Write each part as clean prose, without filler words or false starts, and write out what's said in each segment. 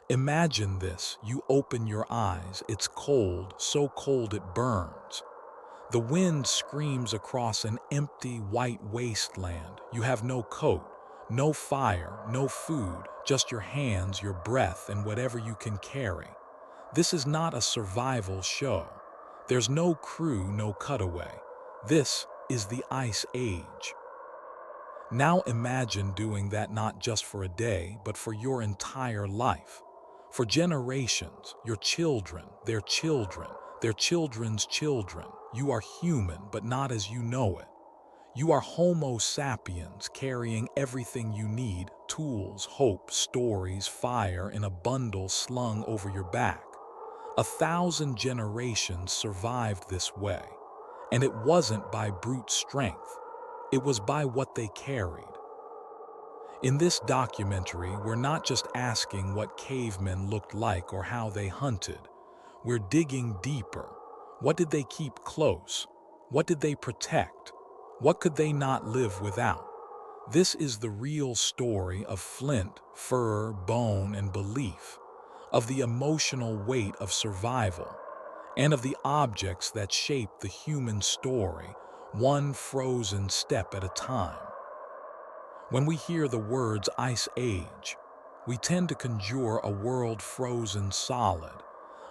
Imagine this, you open your eyes, it's cold, so cold it burns. The wind screams across an empty, white wasteland. You have no coat, no fire, no food, just your hands, your breath, and whatever you can carry. This is not a survival show. There's no crew, no cutaway. This is the Ice Age. Now imagine doing that not just for a day, but for your entire life. For generations, your children, their children, their children's children. You are human, but not as you know it. You are Homo sapiens, carrying everything you need: tools, hope, stories, fire, in a bundle slung over your back. 1,000 generations survived this way. And it wasn't by brute strength. It was by what they carried. In this documentary, we're not just asking what cavemen looked like or how they hunted. We're digging deeper. What did they keep close? What did they protect? What could they not live without? This is the real story of flint, fur, bone, and belief, of the emotional weight of survival, and of the objects that shape the human story, one frozen step at a time. When we hear the words Ice Age, we tend to conjure a world frozen solid,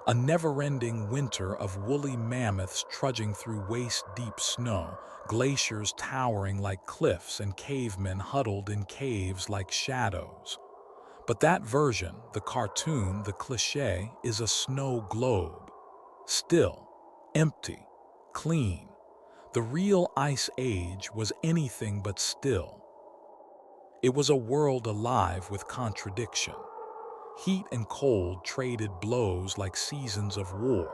a never-ending winter of woolly mammoths trudging through waist-deep snow, glaciers towering like cliffs, and cavemen huddled in caves like shadows. But that version, the cartoon, the cliché, is a snow globe. Still, empty, clean. The real Ice Age was anything but still. It was a world alive with contradiction. Heat and cold traded blows like seasons of war.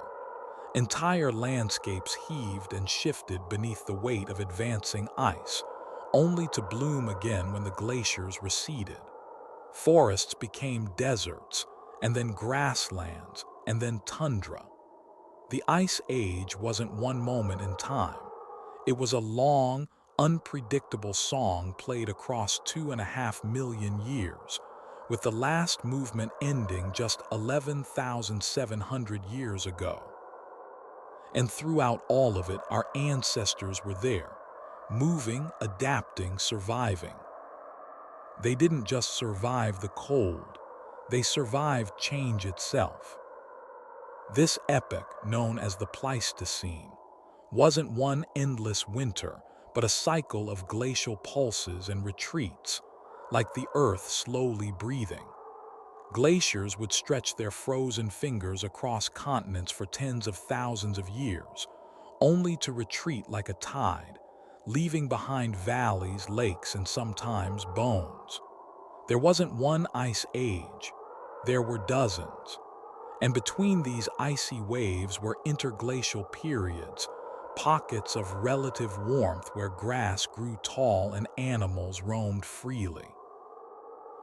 Entire landscapes heaved and shifted beneath the weight of advancing ice, only to bloom again when the glaciers receded. Forests became deserts, and then grasslands, and then tundra. The Ice Age wasn't one moment in time. It was a long, unpredictable song played across 2.5 million years, with the last movement ending just 11,700 years ago. And throughout all of it, our ancestors were there, moving, adapting, surviving. They didn't just survive the cold, they survived change itself. This epoch, known as the Pleistocene, wasn't one endless winter, but a cycle of glacial pulses and retreats, like the earth slowly breathing. Glaciers would stretch their frozen fingers across continents for tens of thousands of years, only to retreat like a tide, leaving behind valleys, lakes, and sometimes bones. There wasn't one ice age, there were dozens. And between these icy waves were interglacial periods, pockets of relative warmth where grass grew tall and animals roamed freely.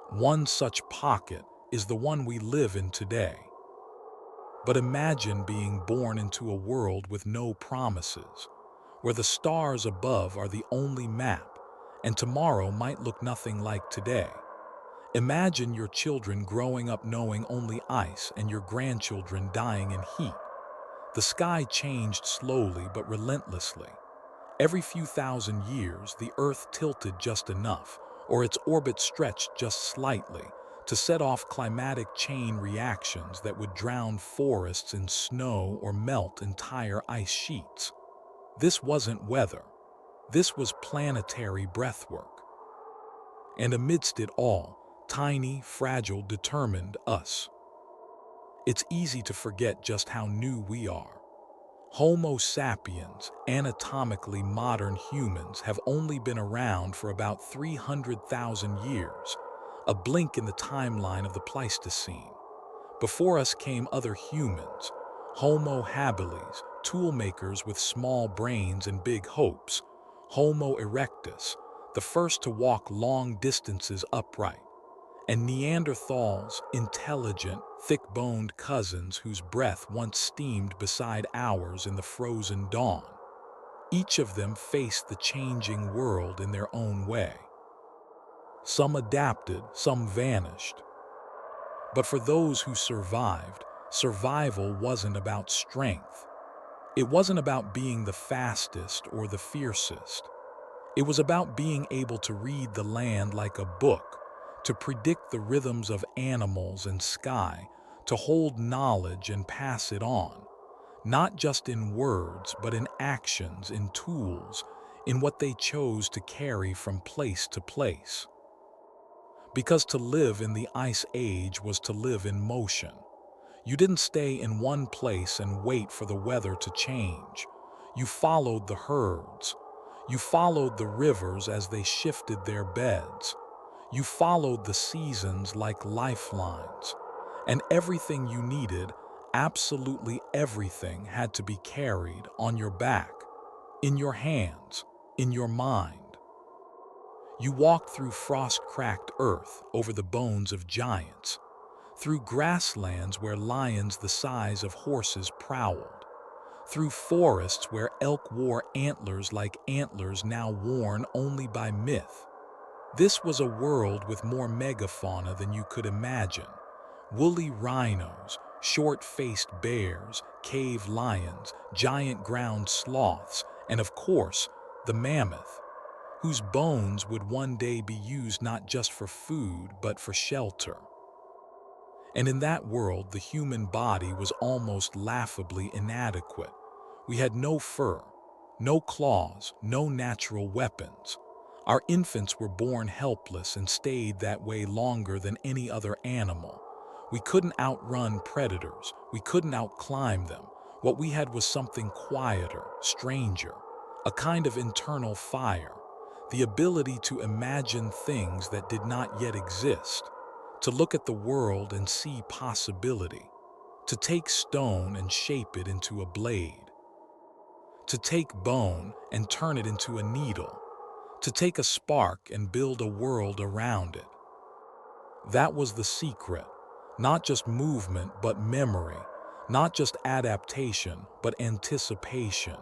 One such pocket is the one we live in today. But imagine being born into a world with no promises, where the stars above are the only map, and tomorrow might look nothing like today. Imagine your children growing up knowing only ice and your grandchildren dying in heat. The sky changed slowly but relentlessly. Every few thousand years, the Earth tilted just enough, or its orbit stretched just slightly, to set off climatic chain reactions that would drown forests in snow or melt entire ice sheets. This wasn't weather. This was planetary breathwork. And amidst it all, tiny, fragile, determined us. It's easy to forget just how new we are. Homo sapiens, anatomically modern humans, have only been around for about 300,000 years, a blink in the timeline of the Pleistocene. Before us came other humans, Homo habilis, toolmakers with small brains and big hopes, Homo erectus, the first to walk long distances upright, and Neanderthals, intelligent, thick-boned cousins whose breath once steamed beside ours in the frozen dawn. Each of them faced the changing world in their own way. Some adapted, some vanished. But for those who survived, survival wasn't about strength. It wasn't about being the fastest or the fiercest. It was about being able to read the land like a book, to predict the rhythms of animals and sky, to hold knowledge and pass it on, not just in words, but in actions, in tools, in what they chose to carry from place to place. Because to live in the Ice Age was to live in motion. You didn't stay in one place and wait for the weather to change. You followed the herds. You followed the rivers as they shifted their beds. You followed the seasons like lifelines. And everything you needed, absolutely everything, had to be carried on your back, in your hands, in your mind. You walked through frost-cracked earth over the bones of giants, through grasslands where lions the size of horses prowled, through forests where elk wore antlers like antlers now worn only by myth. This was a world with more megafauna than you could imagine. Woolly rhinos, short-faced bears, cave lions, giant ground sloths, and of course, the mammoth, whose bones would one day be used not just for food but for shelter. And in that world, the human body was almost laughably inadequate. We had no fur, no claws, no natural weapons. Our infants were born helpless and stayed that way longer than any other animal. We couldn't outrun predators. We couldn't outclimb them. What we had was something quieter, stranger, a kind of internal fire, the ability to imagine things that did not yet exist, to look at the world and see possibility, to take stone and shape it into a blade, to take bone and turn it into a needle, to take a spark and build a world around it. That was the secret, not just movement but memory, not just adaptation but anticipation.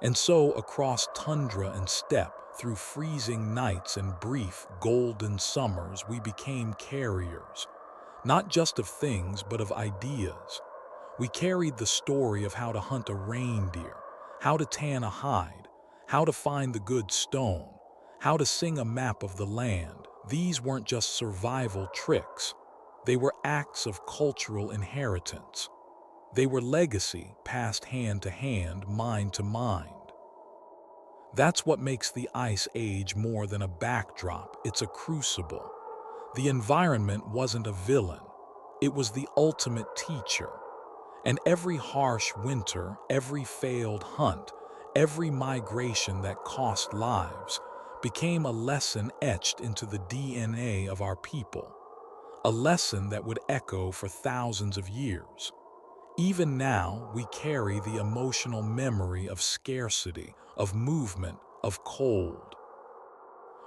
And so across tundra and steppe, through freezing nights and brief, golden summers, we became carriers, not just of things, but of ideas. We carried the story of how to hunt a reindeer, how to tan a hide, how to find the good stone, how to sing a map of the land. These weren't just survival tricks. They were acts of cultural inheritance. They were legacy passed hand to hand, mind to mind. That's what makes the Ice Age more than a backdrop. It's a crucible. The environment wasn't a villain. It was the ultimate teacher. And every harsh winter, every failed hunt, every migration that cost lives became a lesson etched into the DNA of our people. A lesson that would echo for thousands of years. Even now, we carry the emotional memory of scarcity, of movement, of cold.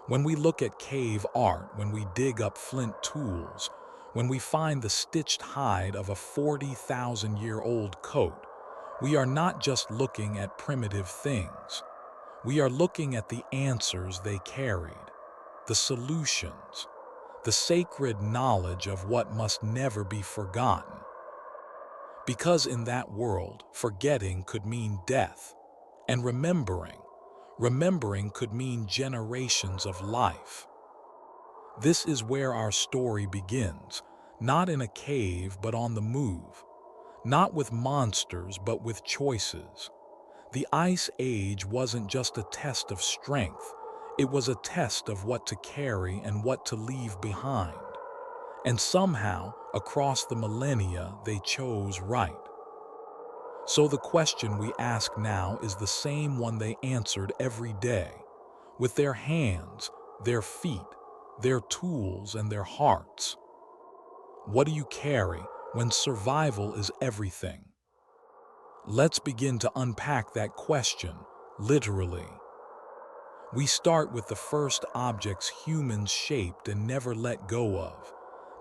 When we look at cave art, when we dig up flint tools, when we find the stitched hide of a 40,000-year-old coat, we are not just looking at primitive things. We are looking at the answers they carried, the solutions, the sacred knowledge of what must never be forgotten. Because in that world, forgetting could mean death, and remembering could mean generations of life. This is where our story begins, not in a cave but on the move, not with monsters but with choices. The Ice Age wasn't just a test of strength, it was a test of what to carry and what to leave behind. And somehow, across the millennia, they chose right. So the question we ask now is the same one they answered every day, with their hands, their feet, their tools, and their hearts. What do you carry when survival is everything? Let's begin to unpack that question, literally. We start with the first objects humans shaped and never let go of.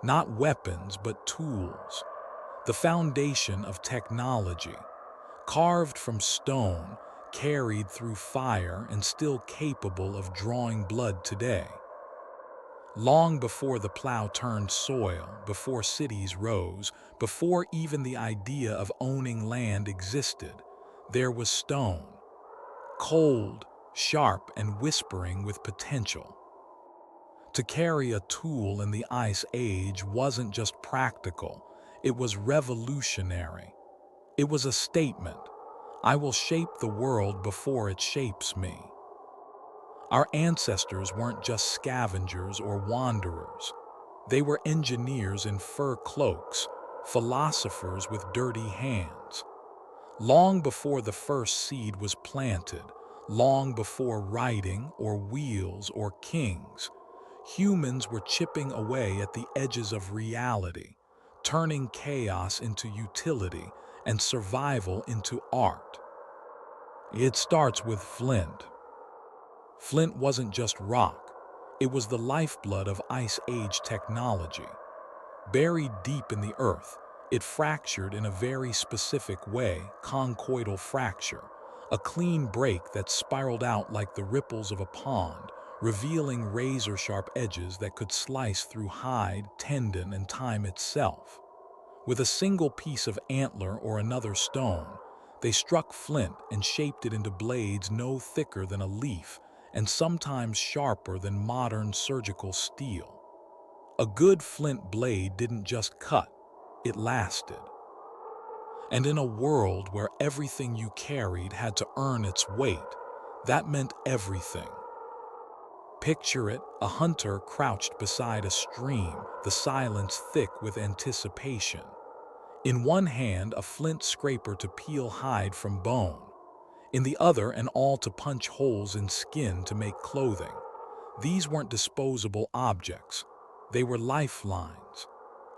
Not weapons, but tools. The foundation of technology. Carved from stone, carried through fire, and still capable of drawing blood today. Long before the plow turned soil, before cities rose, before even the idea of owning land existed, there was stone, cold, sharp, and whispering with potential. To carry a tool in the Ice Age wasn't just practical, it was revolutionary. It was a statement: I will shape the world before it shapes me. Our ancestors weren't just scavengers or wanderers. They were engineers in fur cloaks, philosophers with dirty hands. Long before the first seed was planted, long before writing or wheels or kings, humans were chipping away at the edges of reality, turning chaos into utility and survival into art. It starts with flint. Flint wasn't just rock, it was the lifeblood of Ice Age technology. Buried deep in the earth, it fractured in a very specific way, conchoidal fracture, a clean break that spiraled out like the ripples of a pond, revealing razor-sharp edges that could slice through hide, tendon, and time itself. With a single piece of antler or another stone, they struck flint and shaped it into blades no thicker than a leaf and sometimes sharper than modern surgical steel. A good flint blade didn't just cut, it lasted. And in a world where everything you carried had to earn its weight, that meant everything. Picture it, a hunter crouched beside a stream, the silence thick with anticipation. In one hand, a flint scraper to peel hide from bone. In the other, an awl to punch holes in skin to make clothing. These weren't disposable objects. They were lifelines.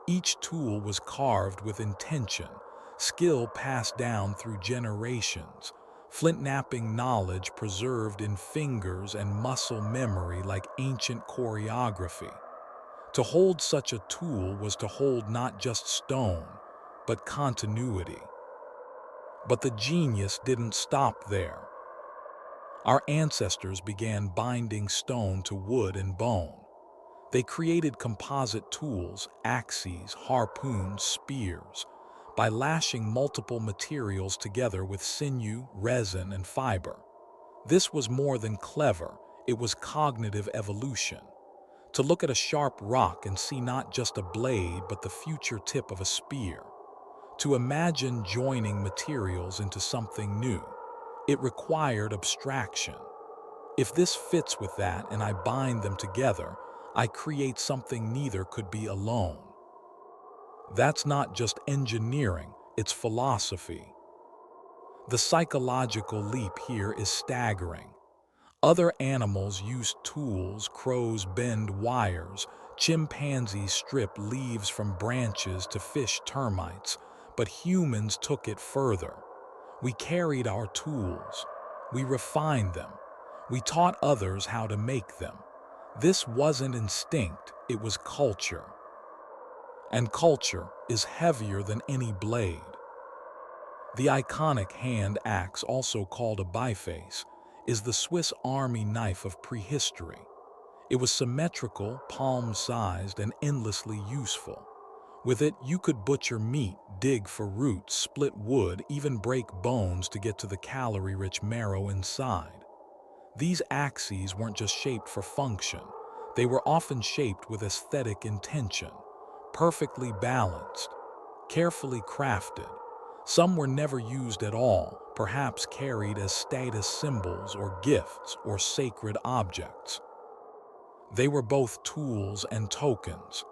Each tool was carved with intention, skill passed down through generations, flint-knapping knowledge preserved in fingers and muscle memory like ancient choreography. To hold such a tool was to hold not just stone, but continuity. But the genius didn't stop there. Our ancestors began binding stone to wood and bone. They created composite tools, axes, harpoons, spears, by lashing multiple materials together with sinew, resin, and fiber. This was more than clever, it was cognitive evolution. To look at a sharp rock and see not just a blade but the future tip of a spear. To imagine joining materials into something new. It required abstraction. If this fits with that and I bind them together, I create something neither could be alone. That's not just engineering, it's philosophy. The psychological leap here is staggering. Other animals use tools, crows bend wires, chimpanzees strip leaves from branches to fish termites, but humans took it further. We carried our tools. We refined them. We taught others how to make them. This wasn't instinct, it was culture. And culture is heavier than any blade. The iconic hand axe, also called a biface, is the Swiss Army knife of prehistory. It was symmetrical, palm-sized, and endlessly useful. With it, you could butcher meat, dig for roots, split wood, even break bones to get to the calorie-rich marrow inside. These axes weren't just shaped for function. They were often shaped with aesthetic intention, perfectly balanced, carefully crafted. Some were never used at all, perhaps carried as status symbols or gifts or sacred objects. They were both tools and tokens,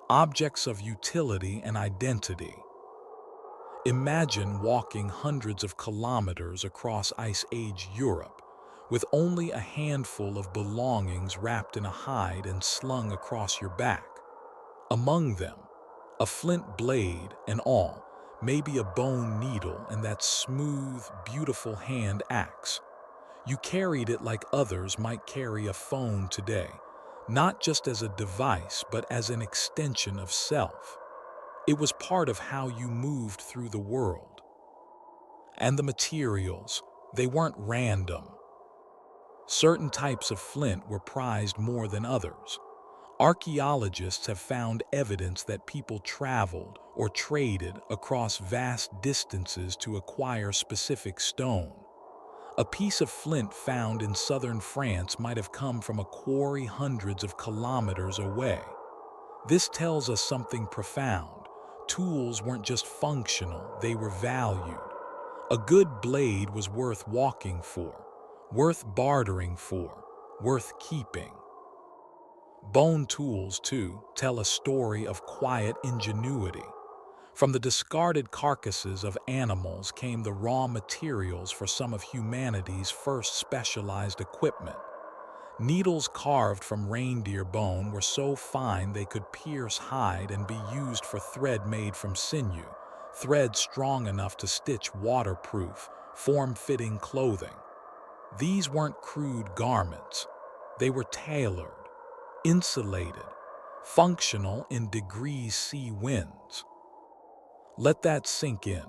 objects of utility and identity. Imagine walking hundreds of kilometers across Ice Age Europe, with only a handful of belongings wrapped in a hide and slung across your back. Among them, a flint blade and all, maybe a bone needle and that smooth, beautiful hand axe. You carried it like others might carry a phone today, not just as a device, but as an extension of self. It was part of how you moved through the world. And the materials, they weren't random. Certain types of flint were prized more than others. Archaeologists have found evidence that people traveled or traded across vast distances to acquire specific stone. A piece of flint found in southern France might have come from a quarry hundreds of kilometers away. This tells us something profound. Tools weren't just functional, they were valued. A good blade was worth walking for, worth bartering for, worth keeping. Bone tools, too, tell a story of quiet ingenuity. From the discarded carcasses of animals came the raw materials for some of humanity's first specialized equipment. Needles carved from reindeer bone were so fine they could pierce hide and be used for thread made from sinew, thread strong enough to stitch waterproof, form-fitting clothing. These weren't crude garments. They were tailored, insulated, functional in degrees C winds. Let that sink in.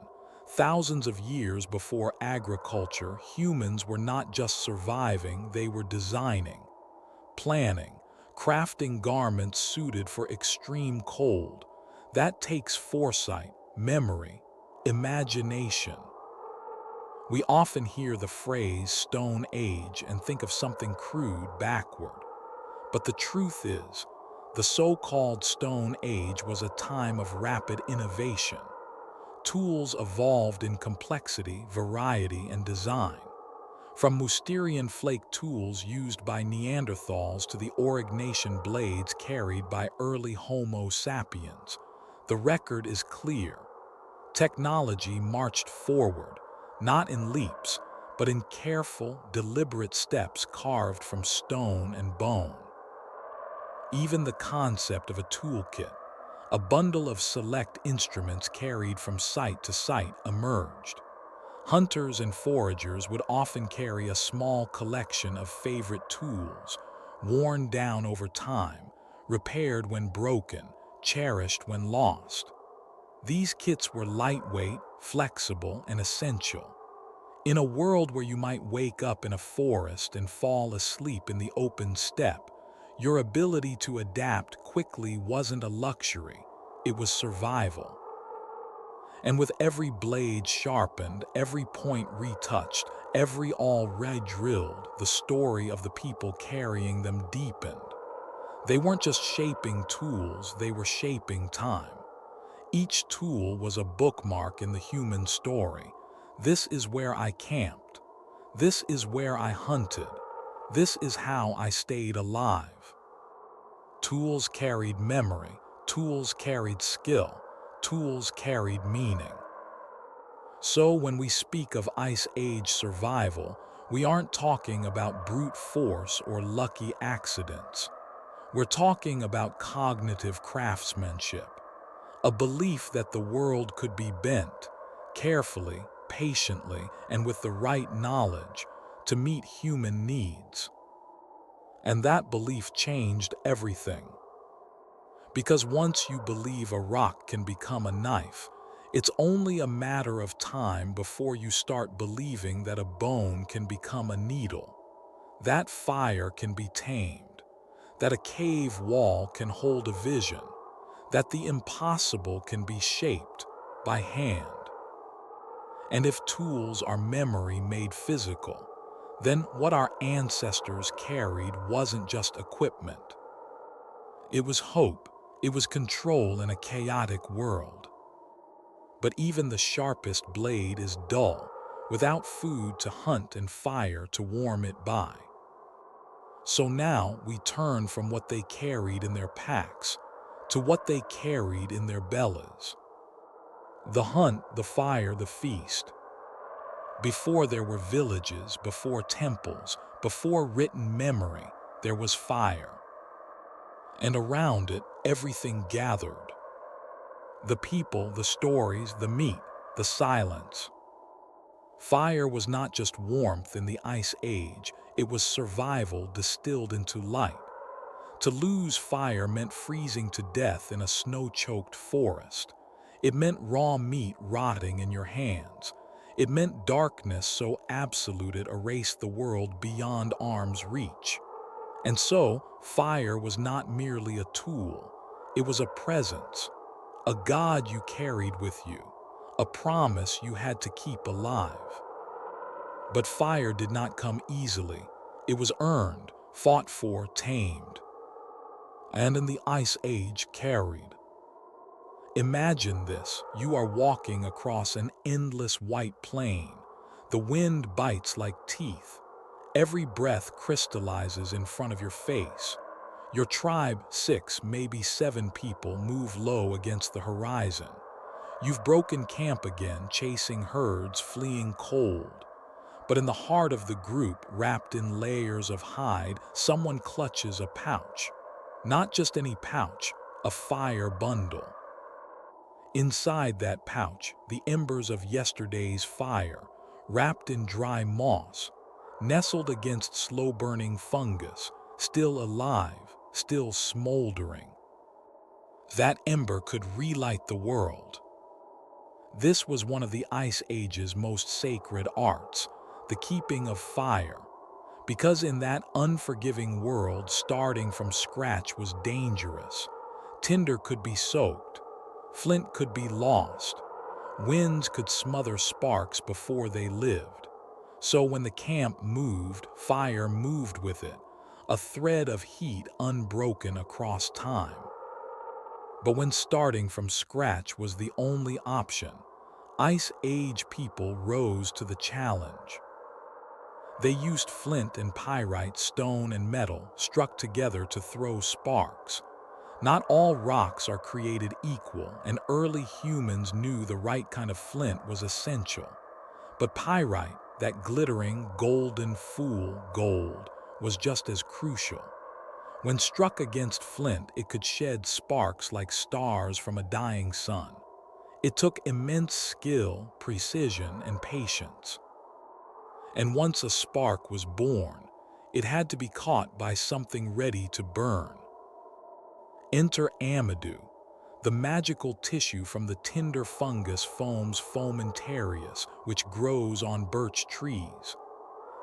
Thousands of years before agriculture, humans were not just surviving, they were designing, planning, crafting garments suited for extreme cold. That takes foresight, memory, imagination. We often hear the phrase Stone Age and think of something crude backward. But the truth is, the so-called Stone Age was a time of rapid innovation. Tools evolved in complexity, variety, and design. From Mousterian flake tools used by Neanderthals to the Aurignacian blades carried by early Homo sapiens, the record is clear. Technology marched forward, not in leaps, but in careful, deliberate steps carved from stone and bone. Even the concept of a toolkit, a bundle of select instruments carried from site to site, emerged. Hunters and foragers would often carry a small collection of favorite tools, worn down over time, repaired when broken, cherished when lost. These kits were lightweight, flexible, and essential. In a world where you might wake up in a forest and fall asleep in the open steppe, your ability to adapt quickly wasn't a luxury, it was survival. And with every blade sharpened, every point retouched, every awl re-drilled, the story of the people carrying them deepened. They weren't just shaping tools, they were shaping time. Each tool was a bookmark in the human story. This is where I camped. This is where I hunted. This is how I stayed alive. Tools carried memory, tools carried skill, tools carried meaning. So when we speak of Ice Age survival, we aren't talking about brute force or lucky accidents. We're talking about cognitive craftsmanship, a belief that the world could be bent, carefully, patiently, and with the right knowledge to meet human needs. And that belief changed everything. Because once you believe a rock can become a knife, it's only a matter of time before you start believing that a bone can become a needle, that fire can be tamed, that a cave wall can hold a vision, that the impossible can be shaped by hand. And if tools are memory made physical, then what our ancestors carried wasn't just equipment. It was hope, it was control in a chaotic world. But even the sharpest blade is dull, without food to hunt and fire to warm it by. So now we turn from what they carried in their packs to what they carried in their bellies. The hunt, the fire, the feast. Before there were villages, before temples, before written memory, there was fire. And around it, everything gathered. The people, the stories, the meat, the silence. Fire was not just warmth in the Ice Age, it was survival distilled into light. To lose fire meant freezing to death in a snow-choked forest. It meant raw meat rotting in your hands. It meant darkness so absolute it erased the world beyond arm's reach. And so, fire was not merely a tool, it was a presence, a God you carried with you, a promise you had to keep alive. But fire did not come easily. It was earned, fought for, tamed, and in the Ice Age carried. Imagine this: you are walking across an endless white plain. The wind bites like teeth. Every breath crystallizes in front of your face. Your tribe, 6, maybe 7 people, move low against the horizon. You've broken camp again, chasing herds, fleeing cold. But in the heart of the group, wrapped in layers of hide, someone clutches a pouch. Not just any pouch, a fire bundle. Inside that pouch, the embers of yesterday's fire, wrapped in dry moss, nestled against slow-burning fungus, still alive, still smoldering. That ember could relight the world. This was one of the Ice Age's most sacred arts, the keeping of fire, because in that unforgiving world, starting from scratch was dangerous. Tinder could be soaked, flint could be lost, winds could smother sparks before they lived. So when the camp moved, fire moved with it, a thread of heat unbroken across time. But when starting from scratch was the only option, Ice Age people rose to the challenge. They used flint and pyrite, stone and metal, struck together to throw sparks. Not all rocks are created equal, and early humans knew the right kind of flint was essential. But pyrite, that glittering, golden fool gold, was just as crucial. When struck against flint, it could shed sparks like stars from a dying sun. It took immense skill, precision, and patience. And once a spark was born, it had to be caught by something ready to burn. Enter amadou, the magical tissue from the tinder fungus Fomes fomentarius, which grows on birch trees.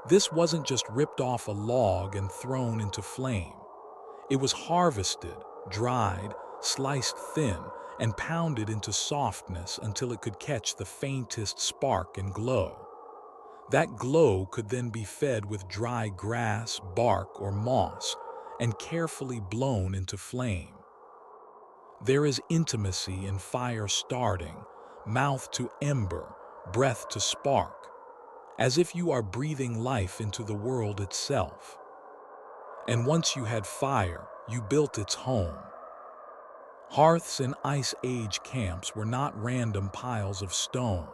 This wasn't just ripped off a log and thrown into flame. It was harvested, dried, sliced thin, and pounded into softness until it could catch the faintest spark and glow. That glow could then be fed with dry grass, bark, or moss, and carefully blown into flame. There is intimacy in fire starting, mouth to ember, breath to spark, as if you are breathing life into the world itself. And once you had fire, you built its home. Hearths in Ice Age camps were not random piles of stone.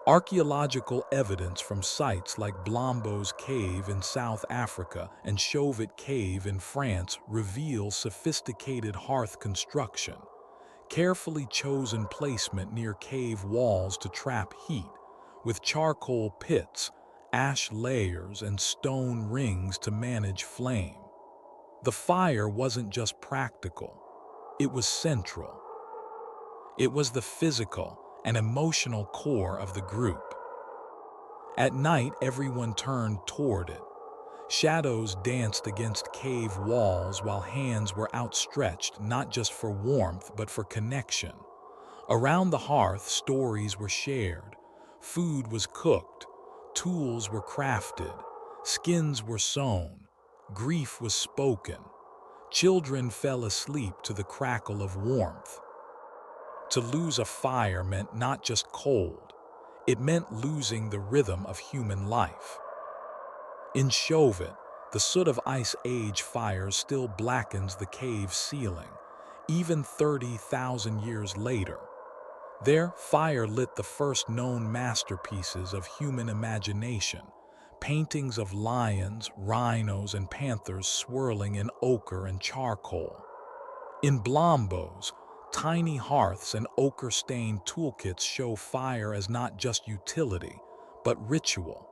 Archaeological evidence from sites like Blombo's Cave in South Africa and Chauvet Cave in France reveal sophisticated hearth construction, carefully chosen placement near cave walls to trap heat, with charcoal pits, ash layers, and stone rings to manage flame. The fire wasn't just practical, it was central. It was the physical and emotional core of the group. At night, everyone turned toward it. Shadows danced against cave walls while hands were outstretched not just for warmth but for connection. Around the hearth, stories were shared. Food was cooked. Tools were crafted. Skins were sewn. Grief was spoken. Children fell asleep to the crackle of warmth. To lose a fire meant not just cold, it meant losing the rhythm of human life. In Chauvet, the soot of Ice Age fires still blackens the cave ceiling, even 30,000 years later. There, fire lit the first known masterpieces of human imagination, paintings of lions, rhinos, and panthers swirling in ochre and charcoal. In Blombo's, tiny hearths and ochre-stained toolkits show fire as not just utility, but ritual.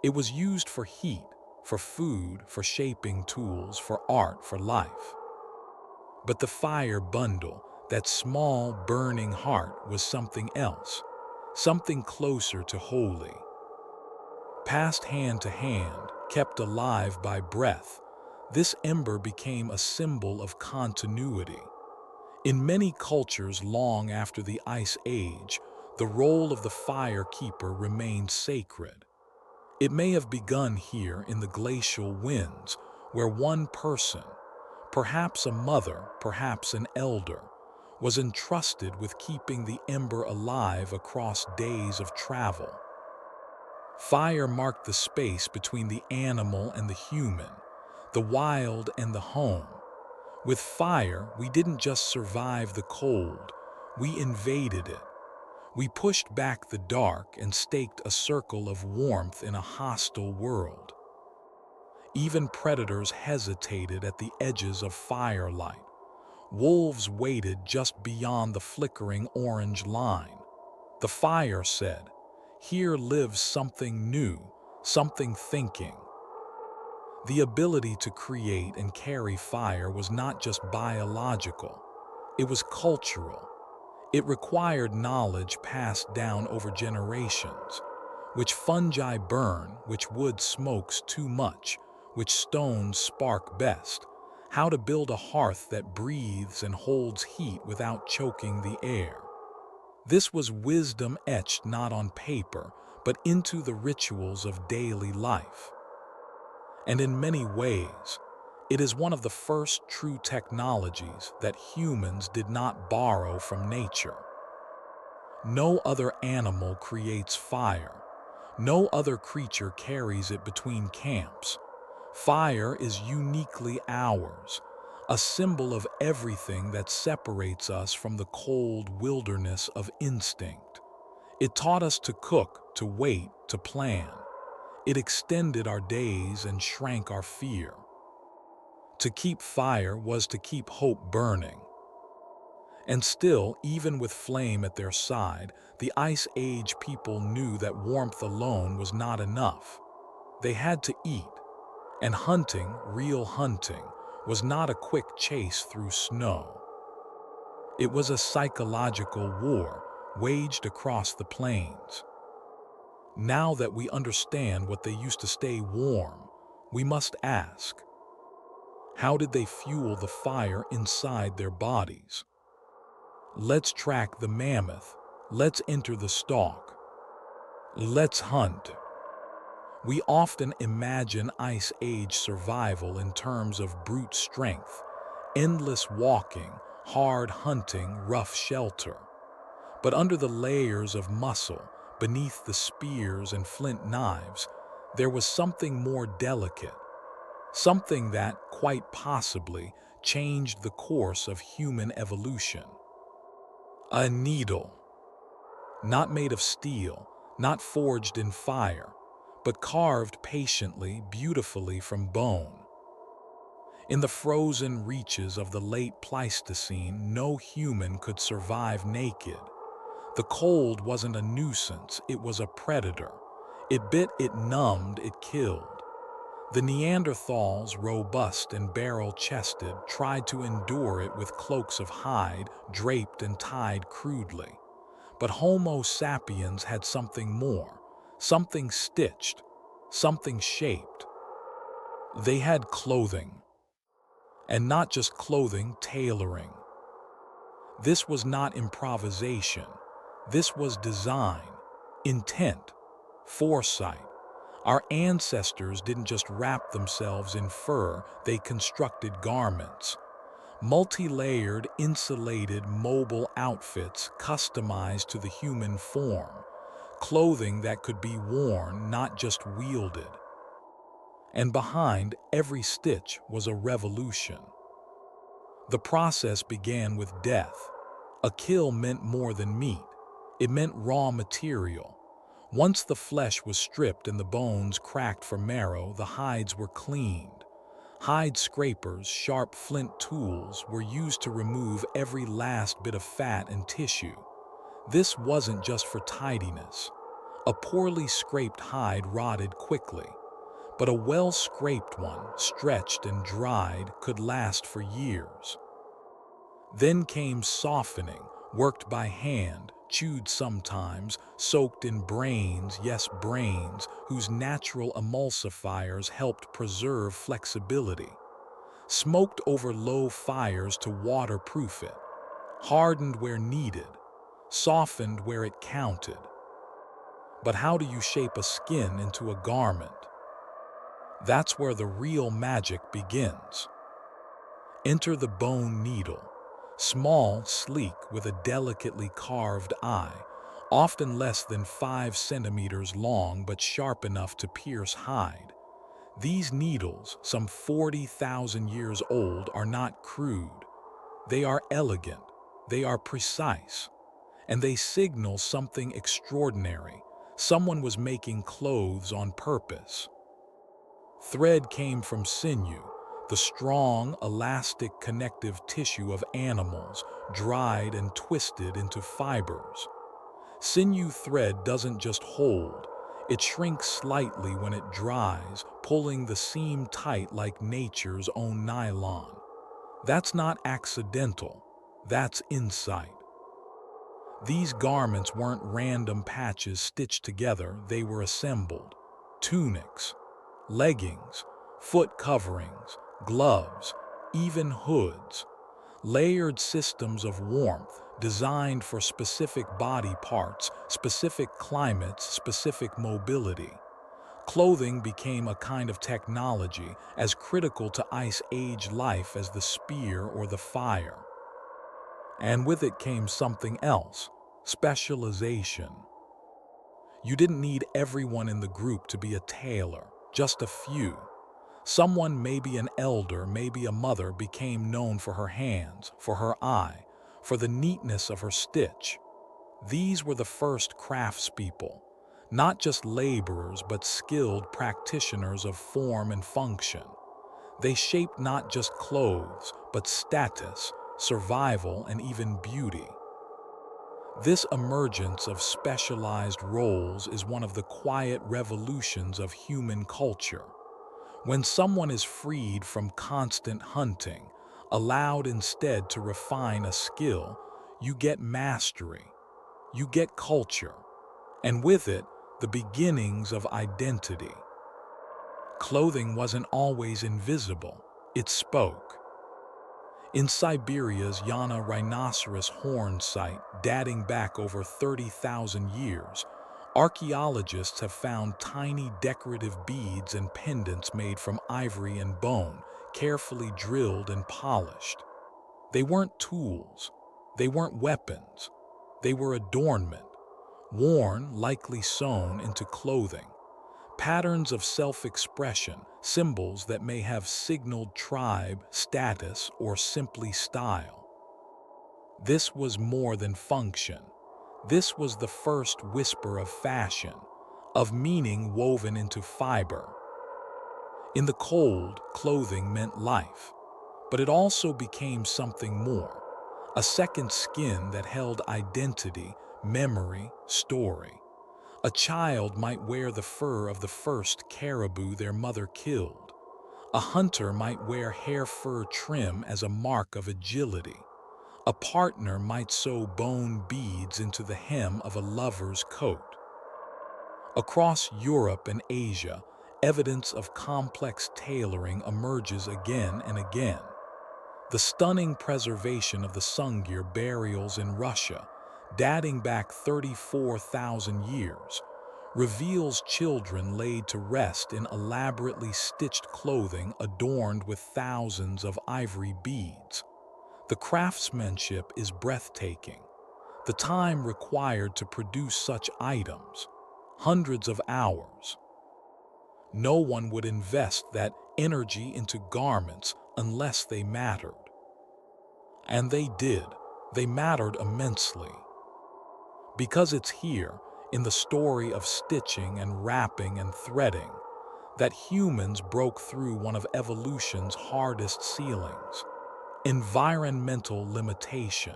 It was used for heat, for food, for shaping tools, for art, for life. But the fire bundle, that small, burning heart, was something else, something closer to holy. Passed hand to hand, kept alive by breath, This ember became a symbol of continuity. In many cultures long after the Ice Age, the role of the fire keeper remained sacred. It may have begun here in the glacial winds, where one person, perhaps a mother, perhaps an elder, was entrusted with keeping the ember alive across days of travel. Fire marked the space between the animal and the human, the wild and the home. With fire, we didn't just survive the cold, we invaded it. We pushed back the dark and staked a circle of warmth in a hostile world. Even predators hesitated at the edges of firelight. Wolves waited just beyond the flickering orange line. The fire said, "Here lives something new, something thinking." The ability to create and carry fire was not just biological, it was cultural. It required knowledge passed down over generations. Which fungi burn, which wood smokes too much, which stones spark best, how to build a hearth that breathes and holds heat without choking the air. This was wisdom etched not on paper, but into the rituals of daily life. And in many ways, it is one of the first true technologies that humans did not borrow from nature. No other animal creates fire. No other creature carries it between camps. Fire is uniquely ours, a symbol of everything that separates us from the cold wilderness of instinct. It taught us to cook, to wait, to plan. It extended our days and shrank our fear. To keep fire was to keep hope burning. And still, even with flame at their side, the Ice Age people knew that warmth alone was not enough. They had to eat, and hunting, real hunting, was not a quick chase through snow. It was a psychological war waged across the plains. Now that we understand what they used to stay warm, we must ask, how did they fuel the fire inside their bodies? Let's track the mammoth. Let's enter the stalk. Let's hunt. We often imagine Ice Age survival in terms of brute strength, endless walking, hard hunting, rough shelter. But under the layers of muscle, beneath the spears and flint knives, there was something more delicate, something that, quite possibly, changed the course of human evolution. A needle. Not made of steel, not forged in fire, but carved patiently, beautifully from bone. In the frozen reaches of the late Pleistocene, no human could survive naked. The cold wasn't a nuisance, it was a predator. It bit, it numbed, it killed. The Neanderthals, robust and barrel-chested, tried to endure it with cloaks of hide, draped and tied crudely. But Homo sapiens had something more, something stitched, something shaped. They had clothing. And not just clothing, tailoring. This was not improvisation. This was design, intent, foresight. Our ancestors didn't just wrap themselves in fur, they constructed garments. Multi-layered, insulated, mobile outfits customized to the human form. Clothing that could be worn, not just wielded. And behind every stitch was a revolution. The process began with death. A kill meant more than meat. It meant raw material. Once the flesh was stripped and the bones cracked for marrow, the hides were cleaned. Hide scrapers, sharp flint tools, were used to remove every last bit of fat and tissue. This wasn't just for tidiness. A poorly scraped hide rotted quickly, but a well-scraped one, stretched and dried, could last for years. Then came softening, worked by hand, chewed sometimes, soaked in brains, yes, brains, whose natural emulsifiers helped preserve flexibility. smoked over low fires to waterproof it, hardened where needed, softened where it counted. But how do you shape a skin into a garment? That's where the real magic begins. Enter the bone needle, small, sleek, with a delicately carved eye, often less than 5 centimeters long but sharp enough to pierce hide. These needles, some 40,000 years old, are not crude. They are elegant, they are precise, and they signal something extraordinary. Someone was making clothes on purpose. Thread came from sinew, the strong, elastic connective tissue of animals, dried and twisted into fibers. Sinew thread doesn't just hold, it shrinks slightly when it dries, pulling the seam tight like nature's own nylon. That's not accidental, that's insight. These garments weren't random patches stitched together, they were assembled. Tunics, leggings, foot coverings, gloves, even hoods. Layered systems of warmth designed for specific body parts, specific climates, specific mobility. Clothing became a kind of technology as critical to Ice Age life as the spear or the fire. And with it came something else, specialization. You didn't need everyone in the group to be a tailor, just a few. Someone, maybe an elder, maybe a mother, became known for her hands, for her eye, for the neatness of her stitch. These were the first craftspeople, not just laborers but skilled practitioners of form and function. They shaped not just clothes, but status, survival, and even beauty. This emergence of specialized roles is one of the quiet revolutions of human culture. When someone is freed from constant hunting, allowed instead to refine a skill, you get mastery, you get culture, and with it, the beginnings of identity. Clothing wasn't always invisible, it spoke. In Siberia's Yana rhinoceros horn site, dating back over 30,000 years, archaeologists have found tiny decorative beads and pendants made from ivory and bone, carefully drilled and polished. They weren't tools, they weren't weapons, they were adornment, worn, likely sewn into clothing. Patterns of self-expression, symbols that may have signaled tribe, status, or simply style. This was more than function. This was the first whisper of fashion, of meaning woven into fiber. In the cold, clothing meant life, but it also became something more, a second skin that held identity, memory, story. A child might wear the fur of the first caribou their mother killed. A hunter might wear hair fur trim as a mark of agility. A partner might sew bone beads into the hem of a lover's coat. Across Europe and Asia, evidence of complex tailoring emerges again and again. The stunning preservation of the Sungir burials in Russia, dating back 34,000 years, reveals children laid to rest in elaborately stitched clothing adorned with thousands of ivory beads. The craftsmanship is breathtaking. The time required to produce such items, hundreds of hours. No one would invest that energy into garments unless they mattered. And they did. They mattered immensely. Because it's here, in the story of stitching and wrapping and threading, that humans broke through one of evolution's hardest ceilings: environmental limitation.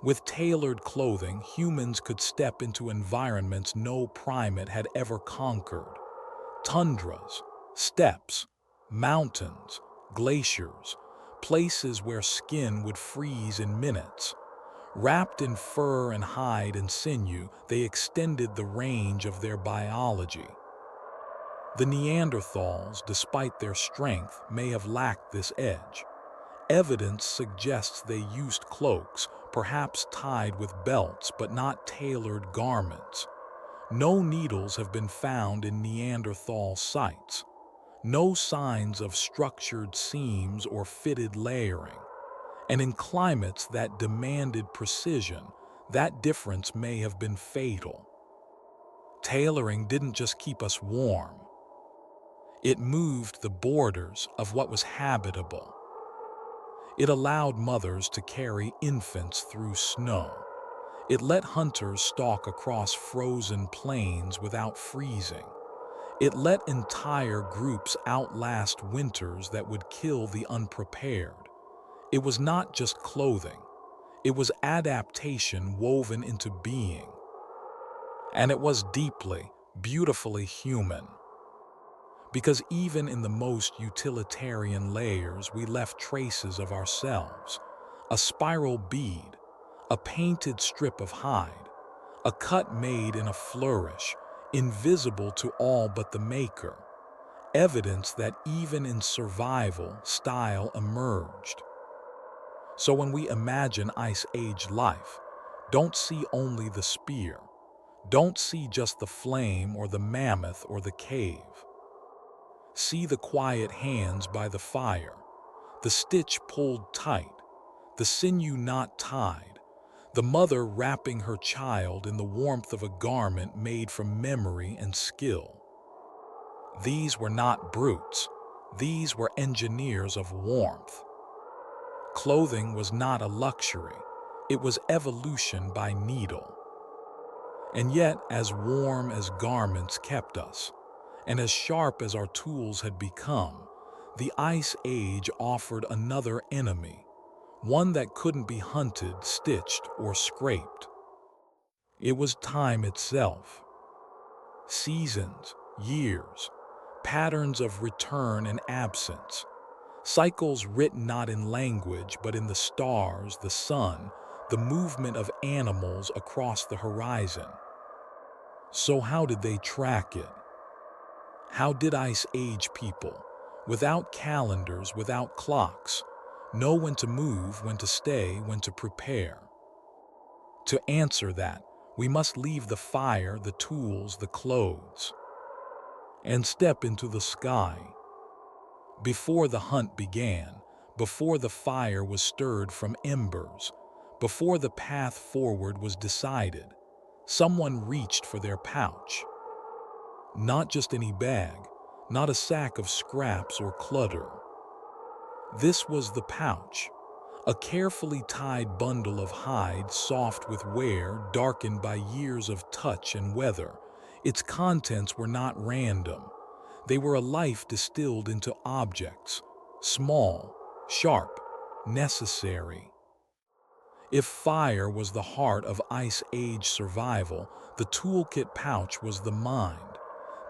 With tailored clothing, humans could step into environments no primate had ever conquered. Tundras, steppes, mountains, glaciers, places where skin would freeze in minutes. Wrapped in fur and hide and sinew, they extended the range of their biology. The Neanderthals, despite their strength, may have lacked this edge. Evidence suggests they used cloaks, perhaps tied with belts but not tailored garments. No needles have been found in Neanderthal sites. No signs of structured seams or fitted layering. And in climates that demanded precision, that difference may have been fatal. Tailoring didn't just keep us warm. It moved the borders of what was habitable. It allowed mothers to carry infants through snow. It let hunters stalk across frozen plains without freezing. It let entire groups outlast winters that would kill the unprepared. It was not just clothing. It was adaptation woven into being. And it was deeply, beautifully human. Because even in the most utilitarian layers, we left traces of ourselves. A spiral bead, a painted strip of hide, a cut made in a flourish, invisible to all but the maker. Evidence that even in survival, style emerged. So when we imagine Ice Age life, don't see only the spear. Don't see just the flame or the mammoth or the cave. See the quiet hands by the fire, the stitch pulled tight, the sinew not tied, the mother wrapping her child in the warmth of a garment made from memory and skill. These were not brutes. These were engineers of warmth. Clothing was not a luxury. It was evolution by needle. And yet, as warm as garments kept us, and as sharp as our tools had become, the Ice Age offered another enemy, one that couldn't be hunted, stitched, or scraped. It was time itself. Seasons, years, patterns of return and absence, cycles written not in language but in the stars, the sun, the movement of animals across the horizon. So how did they track it? How did Ice Age people, without calendars, without clocks, know when to move, when to stay, when to prepare? To answer that, we must leave the fire, the tools, the clothes, and step into the sky. Before the hunt began, before the fire was stirred from embers, before the path forward was decided, someone reached for their pouch. Not just any bag, not a sack of scraps or clutter. This was the pouch, a carefully tied bundle of hide, soft with wear, darkened by years of touch and weather. Its contents were not random. They were a life distilled into objects, small, sharp, necessary. If fire was the heart of Ice Age survival, the toolkit pouch was the mind,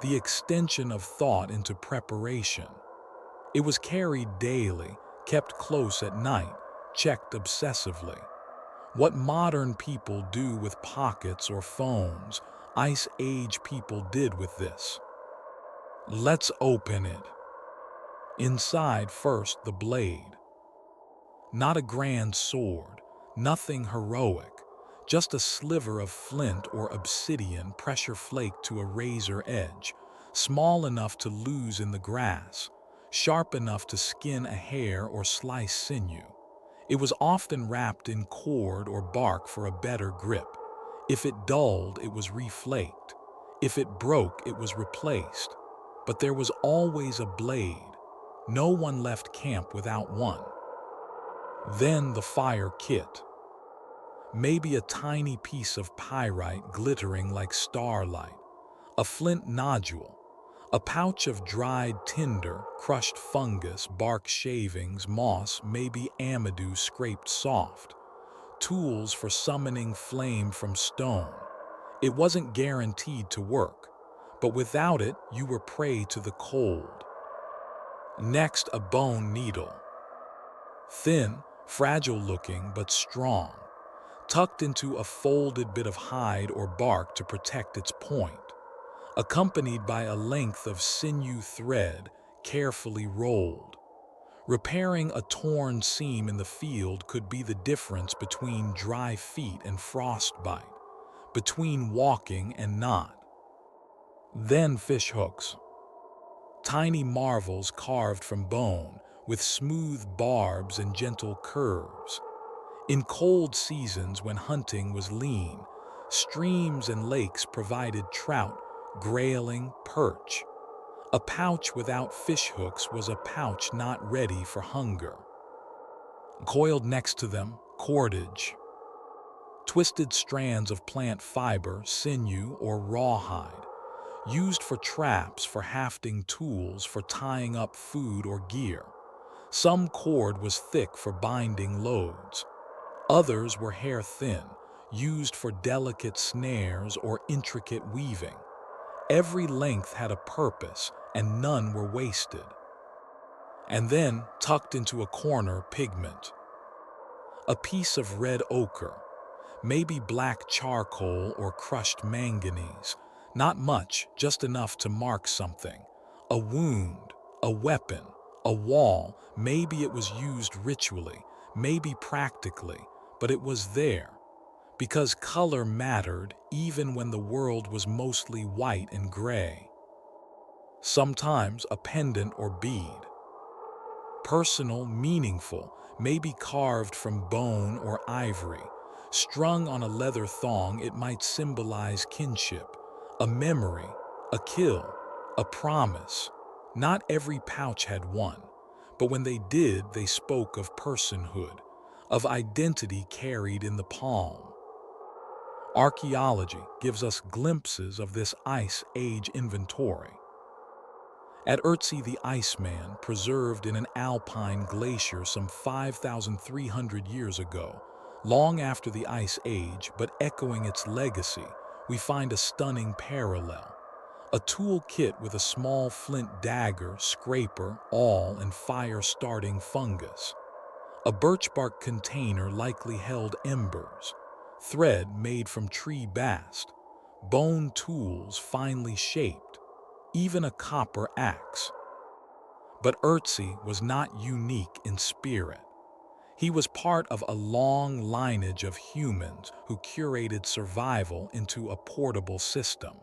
the extension of thought into preparation. It was carried daily, kept close at night, checked obsessively. What modern people do with pockets or phones, Ice Age people did with this. Let's open it. Inside first the blade. Not a grand sword, nothing heroic, just a sliver of flint or obsidian pressure flaked to a razor edge, small enough to lose in the grass, sharp enough to skin a hair or slice sinew. It was often wrapped in cord or bark for a better grip. If it dulled, it was reflaked. If it broke, it was replaced. But there was always a blade. No one left camp without one. Then the fire kit. Maybe a tiny piece of pyrite glittering like starlight, a flint nodule, a pouch of dried tinder, crushed fungus, bark shavings, moss, maybe amadou scraped soft, tools for summoning flame from stone. It wasn't guaranteed to work, but without it, you were prey to the cold. Next, a bone needle. Thin, fragile-looking, but strong, tucked into a folded bit of hide or bark to protect its point. accompanied by a length of sinew thread carefully rolled. Repairing a torn seam in the field could be the difference between dry feet and frostbite, between walking and not. Then fish hooks, tiny marvels carved from bone, with smooth barbs and gentle curves. In cold seasons when hunting was lean, streams and lakes provided trout, grayling, perch. A pouch without fish hooks was a pouch not ready for hunger. Coiled next to them, cordage, twisted strands of plant fiber, sinew, or rawhide, used for traps, for hafting tools, for tying up food or gear. Some cord was thick for binding loads. Others were hair-thin, used for delicate snares or intricate weaving. Every length had a purpose, and none were wasted. And then, tucked into a corner, pigment. A piece of red ochre, maybe black charcoal or crushed manganese. Not much, just enough to mark something. A wound, a weapon, a wall. Maybe it was used ritually, maybe practically, but it was there. Because color mattered even when the world was mostly white and gray. Sometimes a pendant or bead. Personal, meaningful, maybe carved from bone or ivory. Strung on a leather thong, it might symbolize kinship, a memory, a kill, a promise. Not every pouch had one, but when they did, they spoke of personhood, of identity carried in the palm. Archaeology gives us glimpses of this Ice Age inventory. At Ötzi the Iceman, preserved in an alpine glacier some 5,300 years ago, long after the Ice Age but echoing its legacy, we find a stunning parallel. A tool kit with a small flint dagger, scraper, awl, and fire-starting fungus. A birch bark container likely held embers. Thread made from tree bast. Bone tools finely shaped. Even a copper axe. But Ötzi was not unique in spirit. He was part of a long lineage of humans who curated survival into a portable system.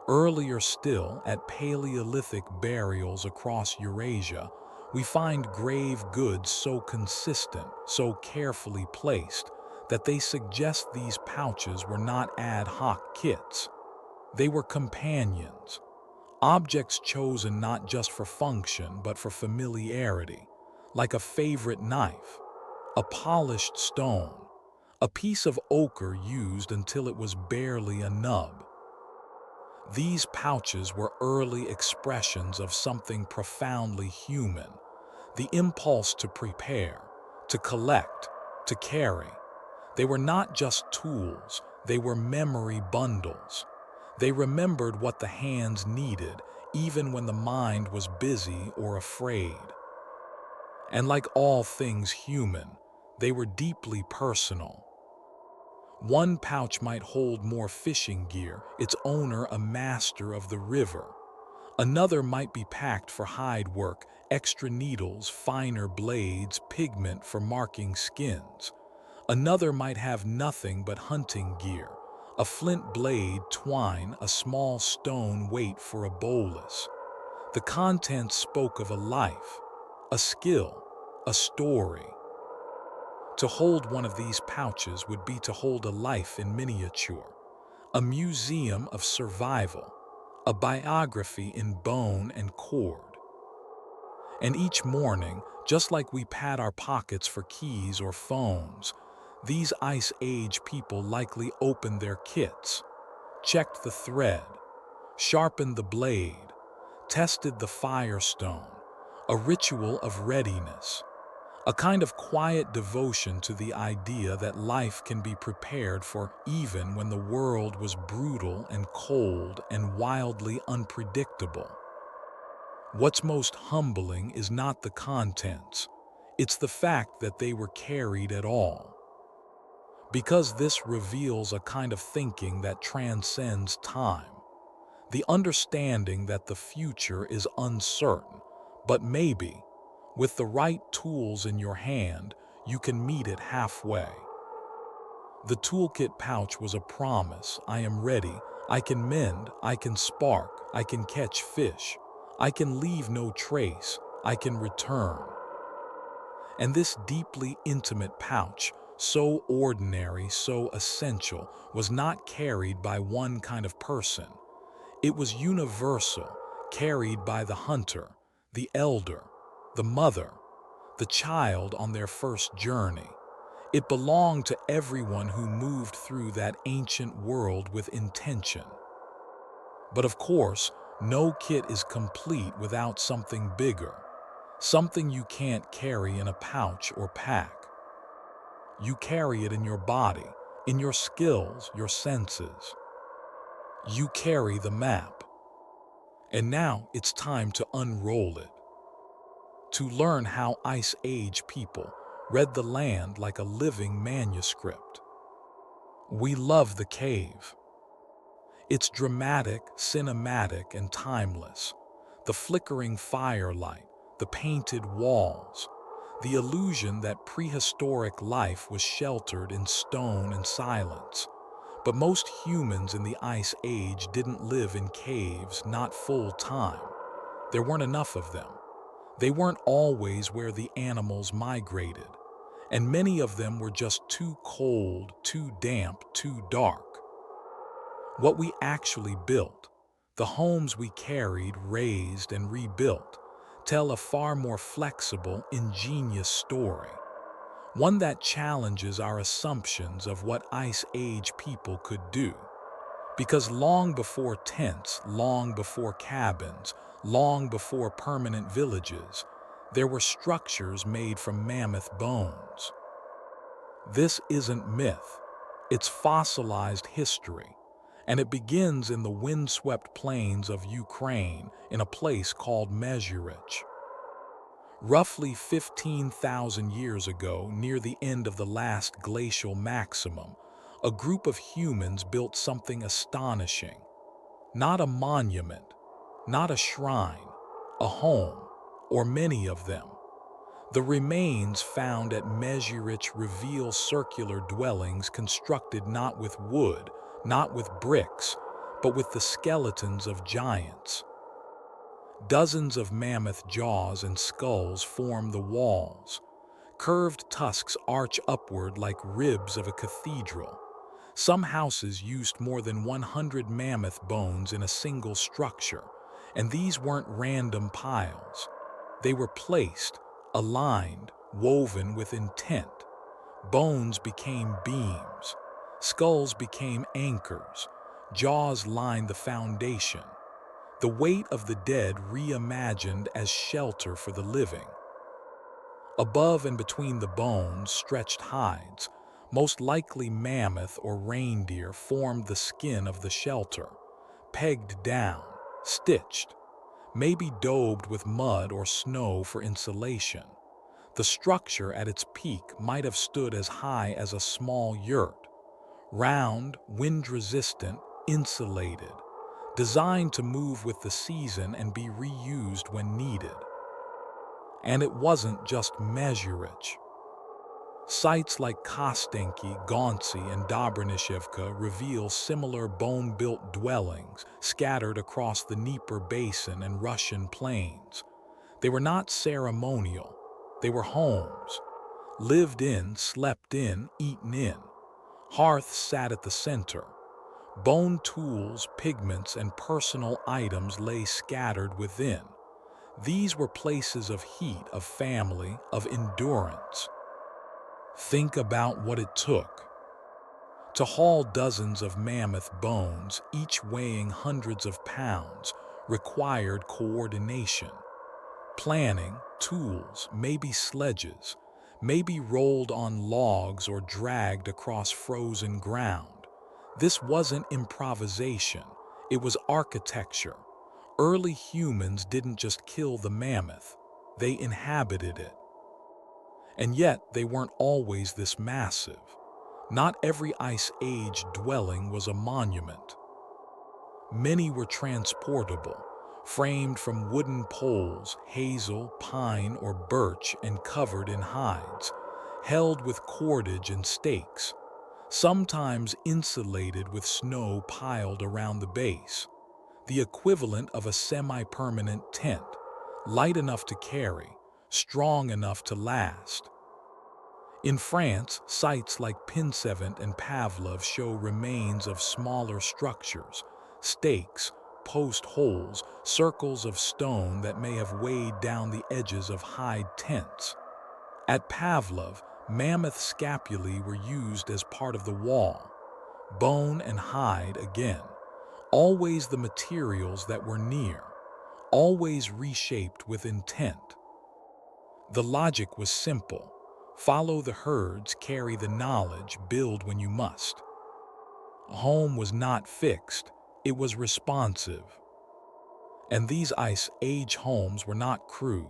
Earlier still, at Paleolithic burials across Eurasia, we find grave goods so consistent, so carefully placed, that they suggest these pouches were not ad hoc kits. They were companions, objects chosen not just for function but for familiarity, like a favorite knife, a polished stone, a piece of ochre used until it was barely a nub. These pouches were early expressions of something profoundly human, the impulse to prepare, to collect, to carry. They were not just tools, they were memory bundles. They remembered what the hands needed, even when the mind was busy or afraid. And like all things human, they were deeply personal. One pouch might hold more fishing gear, its owner a master of the river. Another might be packed for hide work, extra needles, finer blades, pigment for marking skins. Another might have nothing but hunting gear, a flint blade, twine, a small stone weight for a bolus. The contents spoke of a life, a skill, a story. To hold one of these pouches would be to hold a life in miniature, a museum of survival, a biography in bone and cord. And each morning, just like we pad our pockets for keys or phones, these Ice Age people likely opened their kits, checked the thread, sharpened the blade, tested the firestone, a ritual of readiness. A kind of quiet devotion to the idea that life can be prepared for even when the world was brutal and cold and wildly unpredictable. What's most humbling is not the contents, it's the fact that they were carried at all. Because this reveals a kind of thinking that transcends time. The understanding that the future is uncertain, but maybe, with the right tools in your hand, you can meet it halfway. The toolkit pouch was a promise. I am ready. I can mend. I can spark. I can catch fish. I can leave no trace. I can return. And this deeply intimate pouch, so ordinary, so essential, was not carried by one kind of person. It was universal, carried by the hunter, the elder, the mother, the child on their first journey. It belonged to everyone who moved through that ancient world with intention. But of course, no kit is complete without something bigger, something you can't carry in a pouch or pack. You carry it in your body, in your skills, your senses. You carry the map. And now it's time to unroll it, to learn how Ice Age people read the land like a living manuscript. We love the cave. It's dramatic, cinematic, and timeless. The flickering firelight, the painted walls, the illusion that prehistoric life was sheltered in stone and silence. But most humans in the Ice Age didn't live in caves, not full time. There weren't enough of them. They weren't always where the animals migrated, and many of them were just too cold, too damp, too dark. What we actually built, the homes we carried, raised, and rebuilt, tell a far more flexible, ingenious story. One that challenges our assumptions of what Ice Age people could do. Because long before tents, long before cabins, long before permanent villages, there were structures made from mammoth bones. This isn't myth, it's fossilized history, and it begins in the windswept plains of Ukraine in a place called Mezhyrich. Roughly 15,000 years ago, near the end of the last glacial maximum, a group of humans built something astonishing. Not a monument, not a shrine, a home, or many of them. The remains found at Mezhyrich reveal circular dwellings constructed not with wood, not with bricks, but with the skeletons of giants. Dozens of mammoth jaws and skulls form the walls. Curved tusks arch upward like ribs of a cathedral. Some houses used more than 100 mammoth bones in a single structure, and these weren't random piles. They were placed, aligned, woven with intent. Bones became beams. Skulls became anchors. Jaws lined the foundation. The weight of the dead reimagined as shelter for the living. Above and between the bones stretched hides, most likely mammoth or reindeer, formed the skin of the shelter, pegged down, stitched, maybe daubed with mud or snow for insulation. The structure at its peak might have stood as high as a small yurt, round, wind-resistant, insulated, designed to move with the season and be reused when needed. And it wasn't just Mezhyrich. Sites like Kostenki, Gonsi, and Dobranishevka reveal similar bone-built dwellings scattered across the Dnieper Basin and Russian plains. They were not ceremonial. They were homes. Lived in, slept in, eaten in. Hearths sat at the center. Bone tools, pigments, and personal items lay scattered within. These were places of heat, of family, of endurance. Think about what it took. To haul dozens of mammoth bones, each weighing hundreds of pounds, required coordination. Planning, tools, maybe sledges, maybe rolled on logs or dragged across frozen ground. This wasn't improvisation, it was architecture. Early humans didn't just kill the mammoth, they inhabited it. And yet, they weren't always this massive. Not every Ice Age dwelling was a monument. Many were transportable, framed from wooden poles, hazel, pine, or birch, and covered in hides, held with cordage and stakes, sometimes insulated with snow piled around the base, the equivalent of a semi-permanent tent, light enough to carry, strong enough to last. In France, sites like Pinsevent and Pavlov show remains of smaller structures, stakes, post holes, circles of stone that may have weighed down the edges of hide tents. At Pavlov, mammoth scapulae were used as part of the wall. Bone and hide again, always the materials that were near, always reshaped with intent. The logic was simple. Follow the herds, carry the knowledge, build when you must. Home was not fixed, it was responsive. And these Ice Age homes were not crude.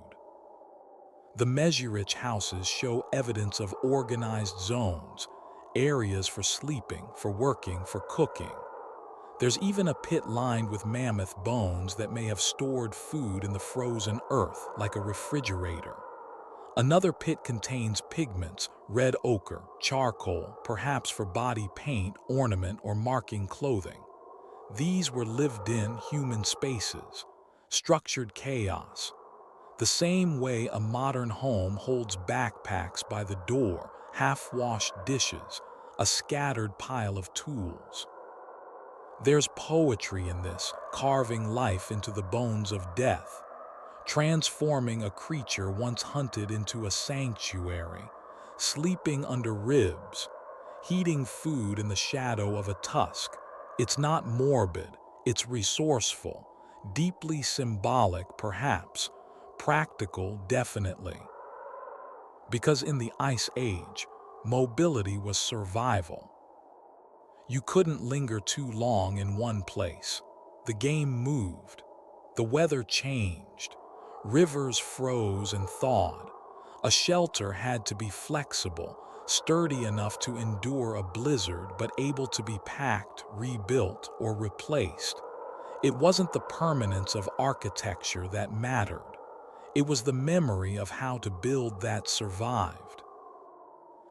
The Mesurich houses show evidence of organized zones, areas for sleeping, for working, for cooking. There's even a pit lined with mammoth bones that may have stored food in the frozen earth like a refrigerator. Another pit contains pigments, red ochre, charcoal, perhaps for body paint, ornament, or marking clothing. These were lived-in human spaces, structured chaos. The same way a modern home holds backpacks by the door, half-washed dishes, a scattered pile of tools. There's poetry in this, carving life into the bones of death, transforming a creature once hunted into a sanctuary, sleeping under ribs, heating food in the shadow of a tusk. It's not morbid, it's resourceful, deeply symbolic perhaps, practical definitely. Because in the Ice Age, mobility was survival. You couldn't linger too long in one place. The game moved. The weather changed. Rivers froze and thawed. A shelter had to be flexible, sturdy enough to endure a blizzard but able to be packed, rebuilt, or replaced. It wasn't the permanence of architecture that mattered. It was the memory of how to build that survived.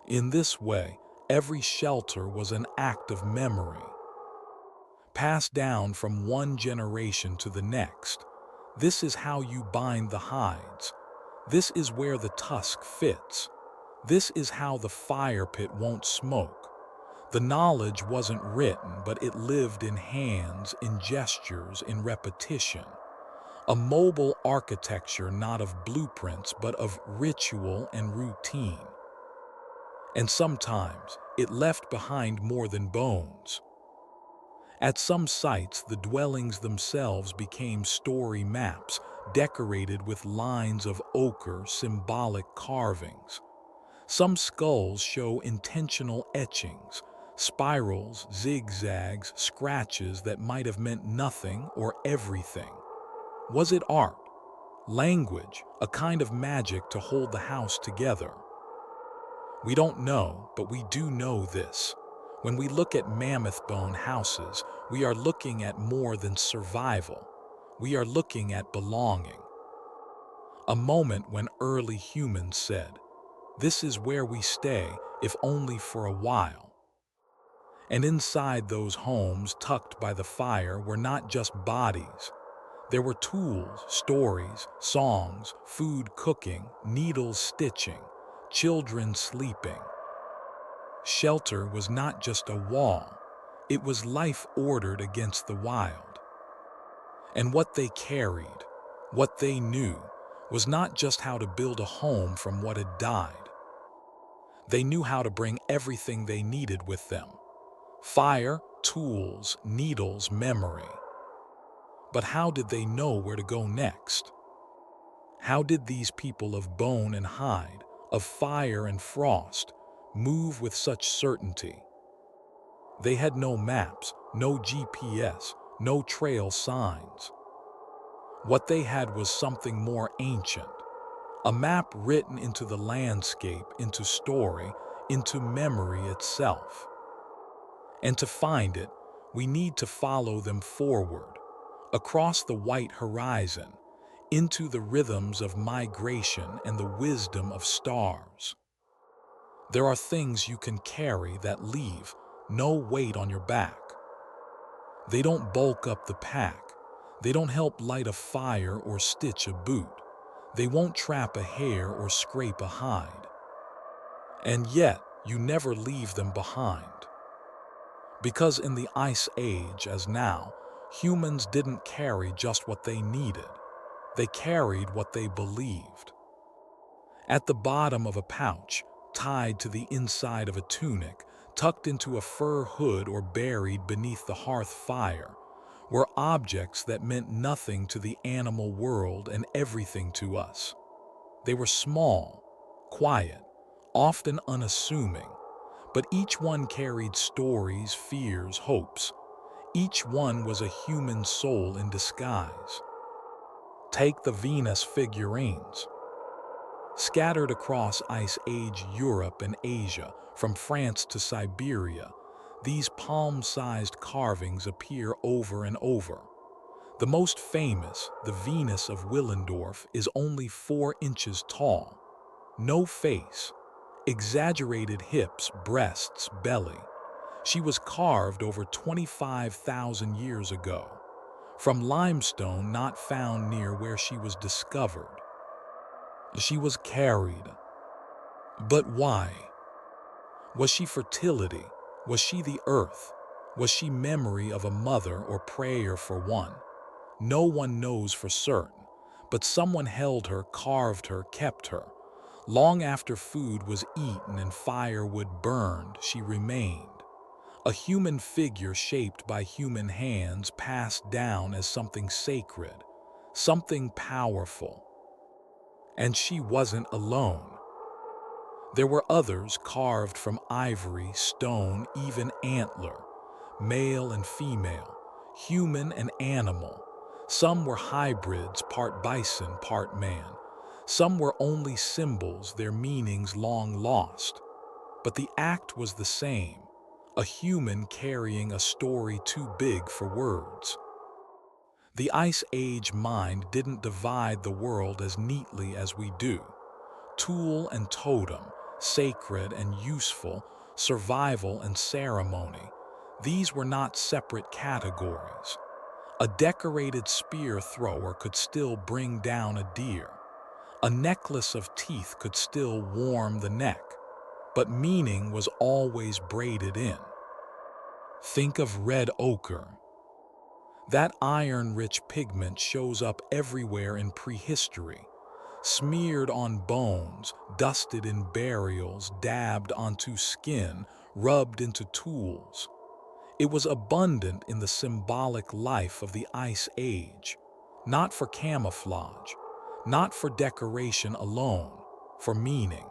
In this way, every shelter was an act of memory, passed down from one generation to the next. This is how you bind the hides. This is where the tusk fits. This is how the fire pit won't smoke. The knowledge wasn't written, but it lived in hands, in gestures, in repetition. A mobile architecture not of blueprints, but of ritual and routine. And sometimes it left behind more than bones. At some sites, the dwellings themselves became story maps, decorated with lines of ochre, symbolic carvings. Some skulls show intentional etchings, spirals, zigzags, scratches that might have meant nothing or everything. Was it art? Language, a kind of magic to hold the house together? We don't know, but we do know this. When we look at mammoth bone houses, we are looking at more than survival. We are looking at belonging. A moment when early humans said, "This is where we stay, if only for a while." And inside those homes, tucked by the fire, were not just bodies. There were tools, stories, songs, food cooking, needles stitching, children sleeping. Shelter was not just a wall, it was life ordered against the wild. And what they carried, what they knew, was not just how to build a home from what had died. They knew how to bring everything they needed with them: fire, tools, needles, memory. But how did they know where to go next? How did these people of bone and hide, of fire and frost, move with such certainty? They had no maps, no GPS, no trail signs. What they had was something more ancient, a map written into the landscape, into story, into memory itself. And to find it, We need to follow them forward, across the white horizon, into the rhythms of migration and the wisdom of stars. There are things you can carry that leave no weight on your back. They don't bulk up the pack. They don't help light a fire or stitch a boot. They won't trap a hair or scrape a hide. And yet, you never leave them behind. Because in the Ice Age, as now, humans didn't carry just what they needed. They carried what they believed. At the bottom of a pouch, tied to the inside of a tunic, tucked into a fur hood or buried beneath the hearth fire, were objects that meant nothing to the animal world and everything to us. They were small, quiet, often unassuming, but each one carried stories, fears, hopes. Each one was a human soul in disguise. Take the Venus figurines. Scattered across Ice Age Europe and Asia, from France to Siberia, these palm-sized carvings appear over and over. The most famous, the Venus of Willendorf, is only 4 inches tall. No face, exaggerated hips, breasts, belly. She was carved over 25,000 years ago, from limestone not found near where she was discovered. She was carried. But why? Was she fertility? Was she the earth? Was she memory of a mother or prayer for one? No one knows for certain, but someone held her, carved her, kept her. Long after food was eaten and firewood burned, she remained. A human figure shaped by human hands, passed down as something sacred, something powerful. And she wasn't alone. There were others carved from ivory, stone, even antler, male and female, human and animal. Some were hybrids, part bison, part man. Some were only symbols, their meanings long lost. But the act was the same, a human carrying a story too big for words. The Ice Age mind didn't divide the world as neatly as we do. Tool and totem, sacred and useful, survival and ceremony. These were not separate categories. A decorated spear thrower could still bring down a deer. A necklace of teeth could still warm the neck, but meaning was always braided in. Think of red ochre. That iron-rich pigment shows up everywhere in prehistory, smeared on bones, dusted in burials, dabbed onto skin, rubbed into tools. It was abundant in the symbolic life of the Ice Age, not for camouflage, not for decoration alone, for meaning.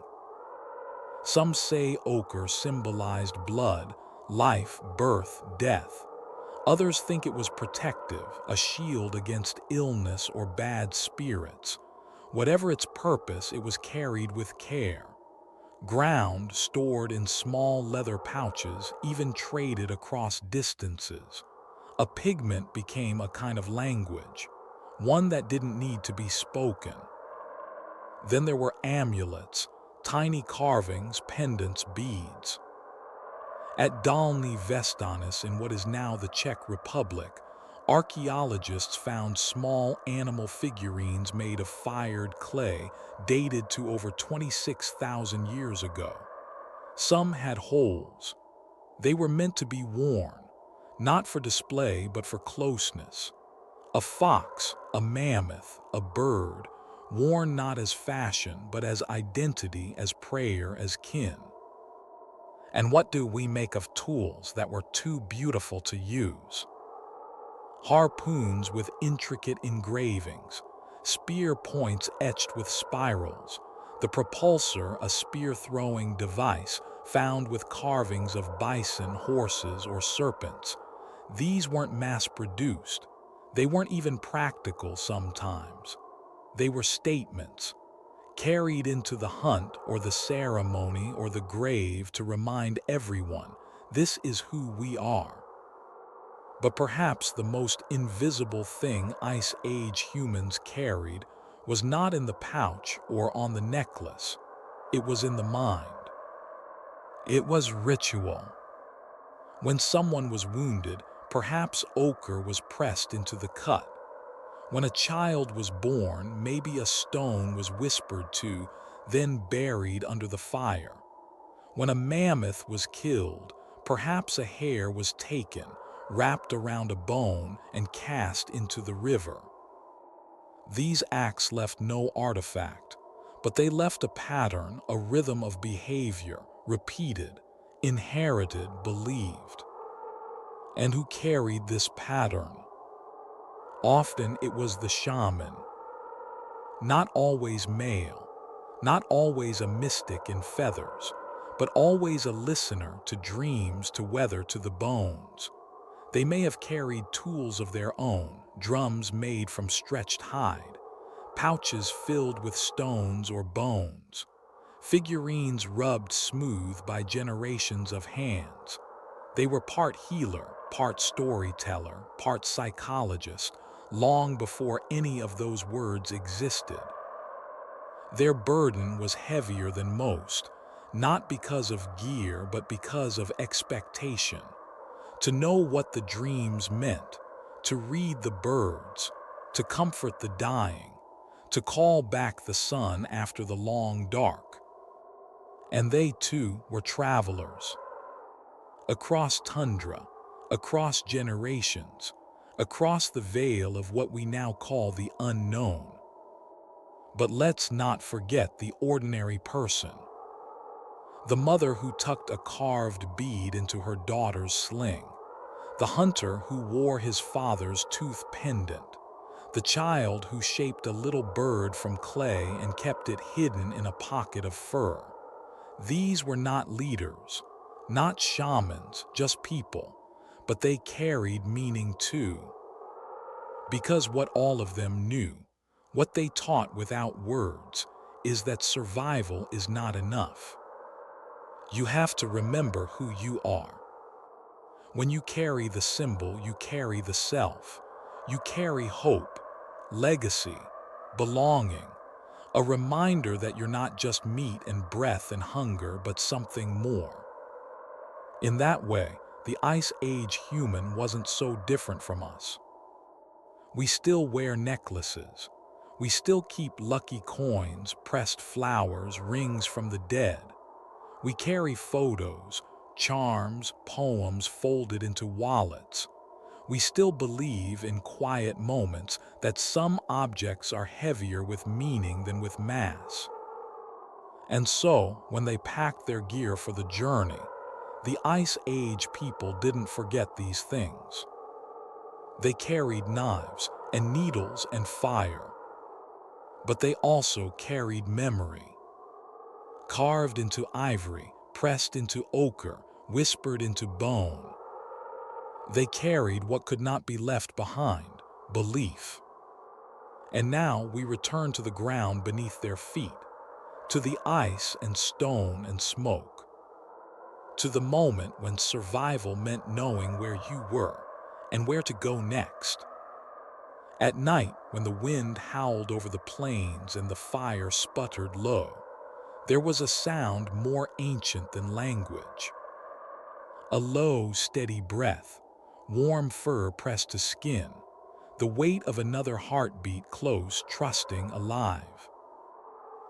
Some say ochre symbolized blood, life, birth, death. Others think it was protective, a shield against illness or bad spirits. Whatever its purpose, it was carried with care. Ground, stored in small leather pouches, even traded across distances. A pigment became a kind of language, one that didn't need to be spoken. Then there were amulets, tiny carvings, pendants, beads. At Dolní Věstonice in what is now the Czech Republic, archaeologists found small animal figurines made of fired clay dated to over 26,000 years ago. Some had holes. They were meant to be worn, not for display but for closeness. A fox, a mammoth, a bird, worn not as fashion but as identity, as prayer, as kin. And what do we make of tools that were too beautiful to use? Harpoons with intricate engravings, spear points etched with spirals, the propulsor, a spear-throwing device found with carvings of bison, horses, or serpents. These weren't mass-produced. They weren't even practical sometimes. They were statements, carried into the hunt or the ceremony or the grave to remind everyone, this is who we are. But perhaps the most invisible thing Ice Age humans carried was not in the pouch or on the necklace. It was in the mind. It was ritual. When someone was wounded, perhaps ochre was pressed into the cut. When a child was born, maybe a stone was whispered to, then buried under the fire. When a mammoth was killed, perhaps a hair was taken, wrapped around a bone, and cast into the river. These acts left no artifact, but they left a pattern, a rhythm of behavior, repeated, inherited, believed. And who carried this pattern? Often it was the shaman. Not always male, not always a mystic in feathers, but always a listener to dreams, to weather, to the bones. They may have carried tools of their own, drums made from stretched hide, pouches filled with stones or bones, figurines rubbed smooth by generations of hands. They were part healer, part storyteller, part psychologist, long before any of those words existed. Their burden was heavier than most, not because of gear, but because of expectation. To know what the dreams meant, to read the birds, to comfort the dying, to call back the sun after the long dark. And they too were travelers. Across tundra, across generations, across the veil of what we now call the unknown. But let's not forget the ordinary person. The mother who tucked a carved bead into her daughter's sling. The hunter who wore his father's tooth pendant. The child who shaped a little bird from clay and kept it hidden in a pocket of fur. These were not leaders, not shamans, just people, but they carried meaning too. Because what all of them knew, what they taught without words, is that survival is not enough. You have to remember who you are. When you carry the symbol, you carry the self. You carry hope, legacy, belonging, a reminder that you're not just meat and breath and hunger, but something more. In that way, the Ice Age human wasn't so different from us. We still wear necklaces. We still keep lucky coins, pressed flowers, rings from the dead. We carry photos, charms, poems folded into wallets. We still believe in quiet moments that some objects are heavier with meaning than with mass. And so, when they packed their gear for the journey, the Ice Age people didn't forget these things. They carried knives and needles and fire, but they also carried memory. Carved into ivory, pressed into ochre, whispered into bone. They carried what could not be left behind, belief. And now we return to the ground beneath their feet, to the ice and stone and smoke, to the moment when survival meant knowing where you were and where to go next. At night, when the wind howled over the plains and the fire sputtered low, there was a sound more ancient than language. A low, steady breath, warm fur pressed to skin, the weight of another heartbeat close, trusting, alive.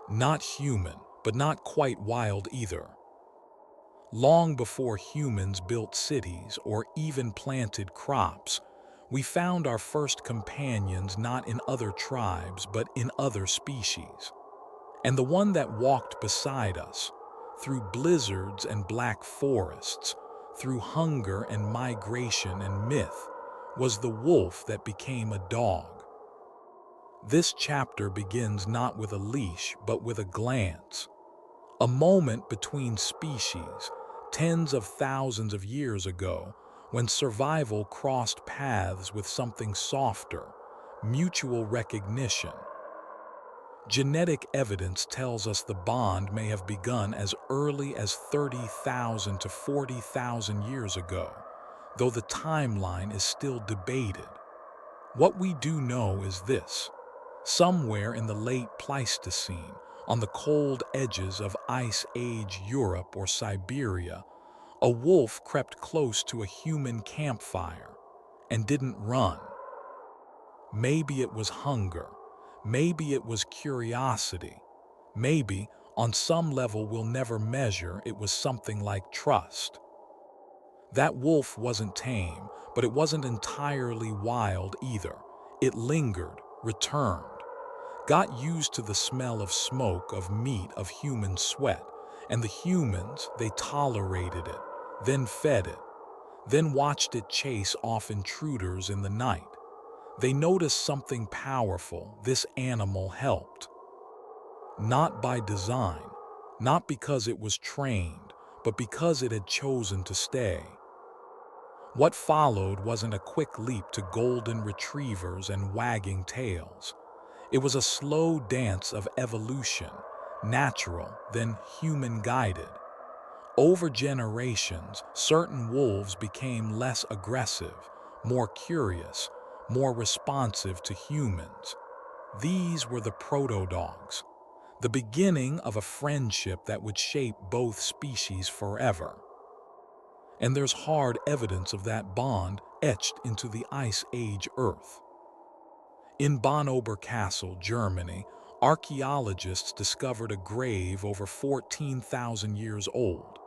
Not human, but not quite wild either. Long before humans built cities or even planted crops, we found our first companions not in other tribes, but in other species. And the one that walked beside us, through blizzards and black forests, through hunger and migration and myth, was the wolf that became a dog. This chapter begins not with a leash, but with a glance. A moment between species, tens of thousands of years ago, when survival crossed paths with something softer, mutual recognition. Genetic evidence tells us the bond may have begun as early as 30,000 to 40,000 years ago, though the timeline is still debated. What we do know is this: somewhere in the late Pleistocene, on the cold edges of Ice Age Europe or Siberia, a wolf crept close to a human campfire and didn't run. Maybe it was hunger, maybe it was curiosity, maybe, on some level we'll never measure, it was something like trust. That wolf wasn't tame, but it wasn't entirely wild either. It lingered, returned, got used to the smell of smoke, of meat, of human sweat, and the humans, they tolerated it, then fed it, then watched it chase off intruders in the night. They noticed something powerful: this animal helped. Not by design, not because it was trained, but because it had chosen to stay. What followed wasn't a quick leap to golden retrievers and wagging tails. It was a slow dance of evolution, natural, then human-guided. Over generations, certain wolves became less aggressive, more curious, more responsive to humans. These were the proto-dogs, the beginning of a friendship that would shape both species forever. And there's hard evidence of that bond etched into the Ice Age Earth. In Bonn-Ober Castle, Germany, archaeologists discovered a grave over 14,000 years old.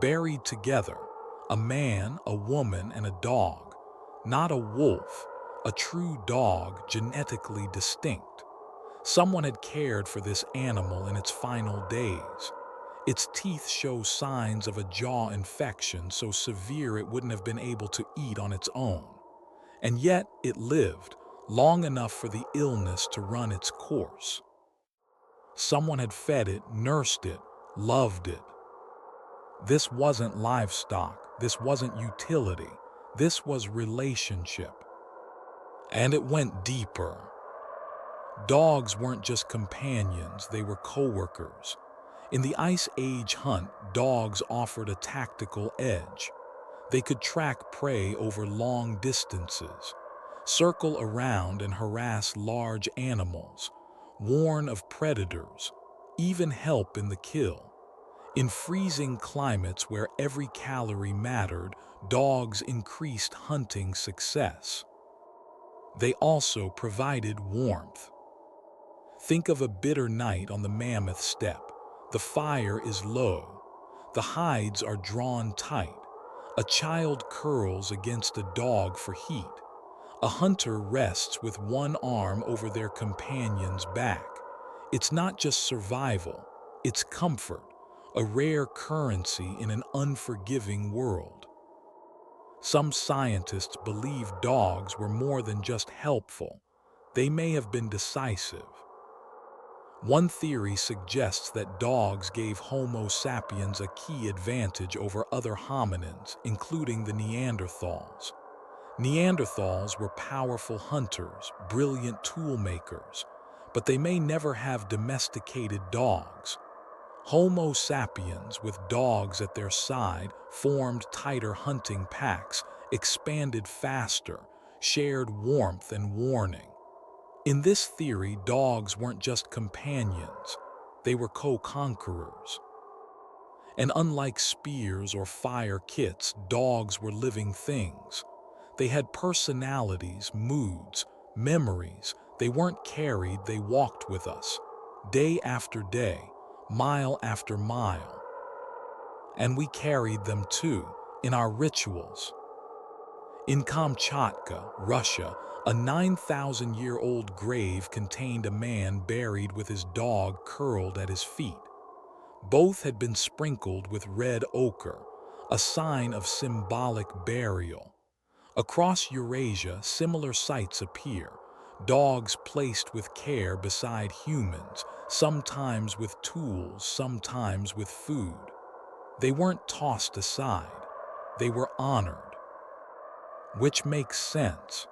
Buried together, a man, a woman, and a dog. Not a wolf, a true dog, genetically distinct. Someone had cared for this animal in its final days. Its teeth show signs of a jaw infection so severe it wouldn't have been able to eat on its own. And yet it lived, long enough for the illness to run its course. Someone had fed it, nursed it, loved it. This wasn't livestock, this wasn't utility, this was relationship. And it went deeper. Dogs weren't just companions, they were co-workers. In the Ice Age hunt, dogs offered a tactical edge. They could track prey over long distances, circle around and harass large animals, warn of predators, even help in the kill. In freezing climates where every calorie mattered, dogs increased hunting success. They also provided warmth. Think of a bitter night on the Mammoth Steppe. The fire is low. The hides are drawn tight. A child curls against a dog for heat. A hunter rests with one arm over their companion's back. It's not just survival, it's comfort, a rare currency in an unforgiving world. Some scientists believe dogs were more than just helpful. They may have been decisive. One theory suggests that dogs gave Homo sapiens a key advantage over other hominins, including the Neanderthals. Neanderthals were powerful hunters, brilliant tool makers, but they may never have domesticated dogs. Homo sapiens, with dogs at their side, formed tighter hunting packs, expanded faster, shared warmth and warning. In this theory, dogs weren't just companions, they were co-conquerors. And unlike spears or fire kits, dogs were living things. They had personalities, moods, memories. They weren't carried, they walked with us, day after day, mile after mile. And we carried them too, in our rituals. In Kamchatka, Russia, a 9,000-year-old grave contained a man buried with his dog curled at his feet. Both had been sprinkled with red ochre, a sign of symbolic burial. Across Eurasia, similar sights appear. Dogs placed with care beside humans, sometimes with tools, sometimes with food. They weren't tossed aside, they were honored. Which makes sense,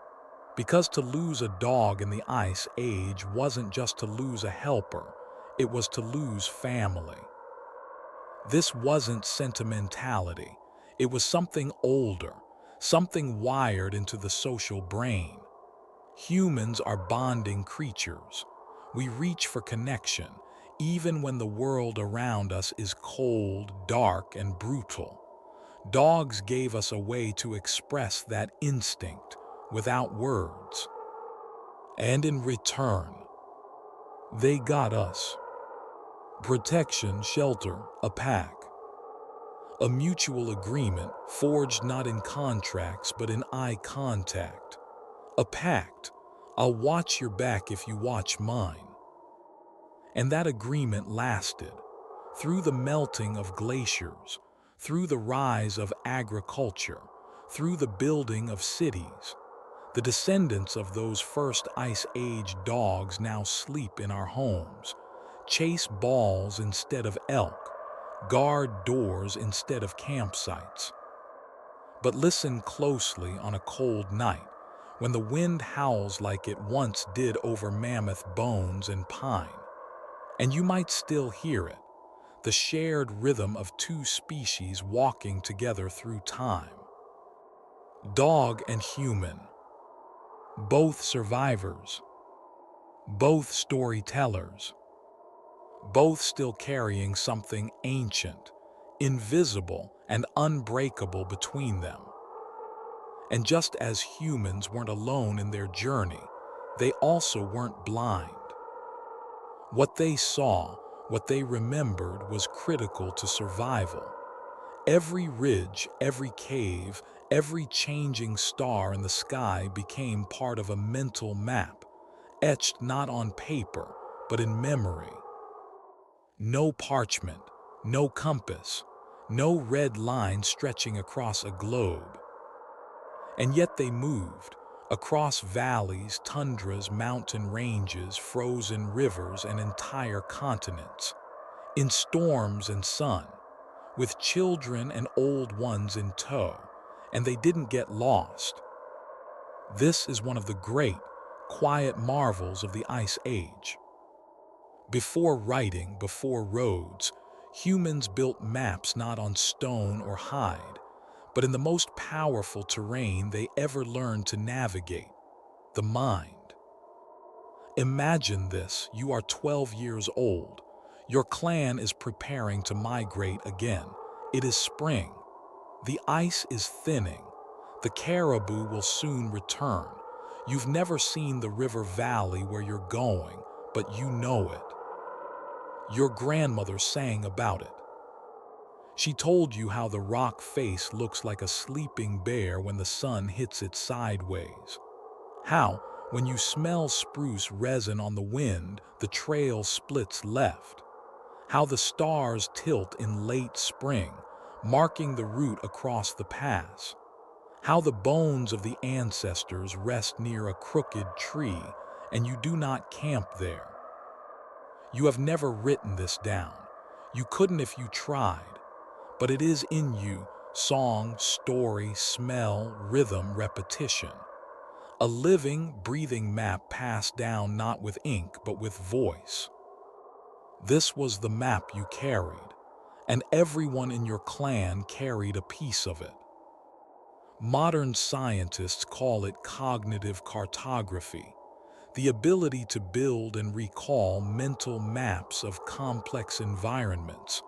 because to lose a dog in the Ice Age wasn't just to lose a helper, it was to lose family. This wasn't sentimentality, it was something older, something wired into the social brain. Humans are bonding creatures. We reach for connection, even when the world around us is cold, dark, and brutal. Dogs gave us a way to express that instinct without words. And in return, they got us. Protection, shelter, a pack. A mutual agreement forged not in contracts but in eye contact. A pact. I'll watch your back if you watch mine. And that agreement lasted. Through the melting of glaciers, through the rise of agriculture, through the building of cities. The descendants of those first Ice Age dogs now sleep in our homes, chase balls instead of elk, guard doors instead of campsites. But listen closely on a cold night, when the wind howls like it once did over mammoth bones and pine. And you might still hear it, the shared rhythm of two species walking together through time. Dog and human, both survivors, both storytellers, both still carrying something ancient, invisible, and unbreakable between them. And just as humans weren't alone in their journey, they also weren't blind. What they saw, what they remembered, was critical to survival. Every ridge, every cave, every changing star in the sky became part of a mental map, etched not on paper, but in memory. No parchment, no compass, no red line stretching across a globe. And yet they moved, across valleys, tundras, mountain ranges, frozen rivers, and entire continents, in storms and sun, with children and old ones in tow, and they didn't get lost. This is one of the great, quiet marvels of the Ice Age. Before writing, before roads, humans built maps not on stone or hide, but in the most powerful terrain they ever learned to navigate, the mind. Imagine this: you are 12 years old. Your clan is preparing to migrate again. It is spring. The ice is thinning. The caribou will soon return. You've never seen the river valley where you're going, but you know it. Your grandmother sang about it. She told you how the rock face looks like a sleeping bear when the sun hits it sideways. How, when you smell spruce resin on the wind, the trail splits left. How the stars tilt in late spring, marking the route across the pass. How the bones of the ancestors rest near a crooked tree, and you do not camp there. You have never written this down. You couldn't if you tried. But it is in you: song, story, smell, rhythm, repetition. A living, breathing map passed down not with ink but with voice. This was the map you carried, and everyone in your clan carried a piece of it. Modern scientists call it cognitive cartography, the ability to build and recall mental maps of complex environments.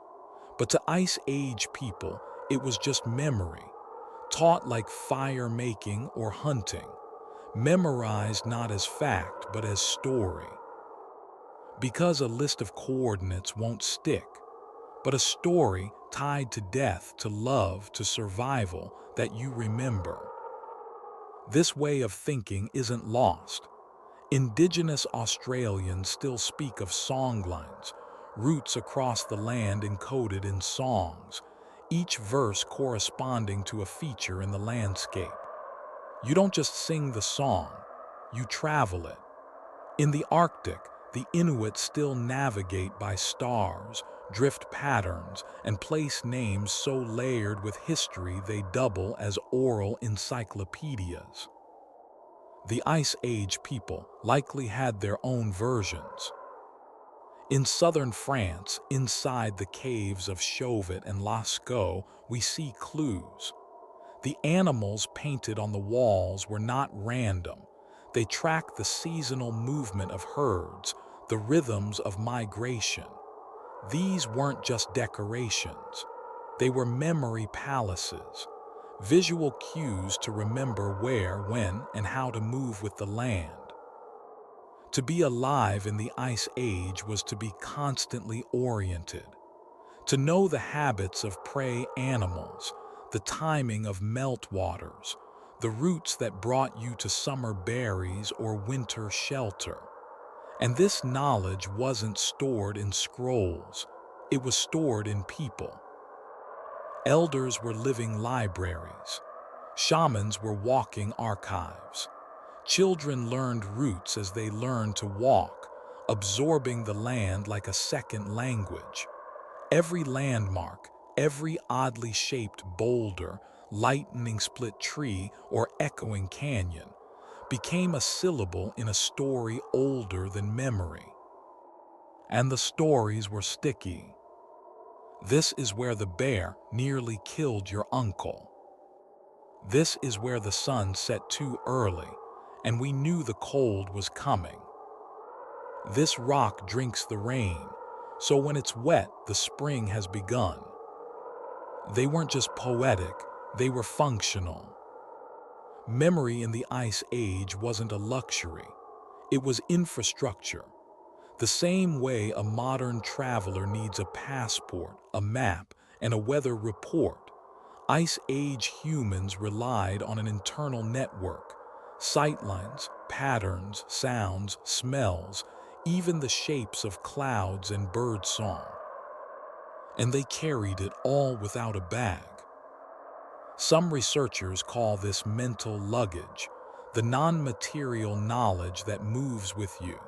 But to Ice Age people, it was just memory, taught like fire making or hunting, memorized not as fact but as story. Because a list of coordinates won't stick, but a story tied to death, to love, to survival that you remember. This way of thinking isn't lost. Indigenous Australians still speak of songlines, routes across the land encoded in songs, each verse corresponding to a feature in the landscape. You don't just sing the song, you travel it. In the Arctic, the Inuit still navigate by stars, drift patterns, and place names so layered with history they double as oral encyclopedias. The Ice Age people likely had their own versions. In southern France, inside the caves of Chauvet and Lascaux, we see clues. The animals painted on the walls were not random. They tracked the seasonal movement of herds, the rhythms of migration. These weren't just decorations. They were memory palaces, visual cues to remember where, when, and how to move with the land. To be alive in the Ice Age was to be constantly oriented, to know the habits of prey animals, the timing of meltwaters, the routes that brought you to summer berries or winter shelter. And this knowledge wasn't stored in scrolls, it was stored in people. Elders were living libraries. Shamans were walking archives. Children learned roots as they learned to walk, absorbing the land like a second language. Every landmark, every oddly shaped boulder, lightning-split tree, or echoing canyon became a syllable in a story older than memory. And the stories were sticky. This is where the bear nearly killed your uncle. This is where the sun set too early, and we knew the cold was coming. This rock drinks the rain, so when it's wet, the spring has begun. They weren't just poetic, they were functional. Memory in the Ice Age wasn't a luxury, it was infrastructure. The same way a modern traveler needs a passport, a map, and a weather report, Ice Age humans relied on an internal network. Sightlines, patterns, sounds, smells, even the shapes of clouds and bird song. And they carried it all without a bag. Some researchers call this mental luggage, the non-material knowledge that moves with you.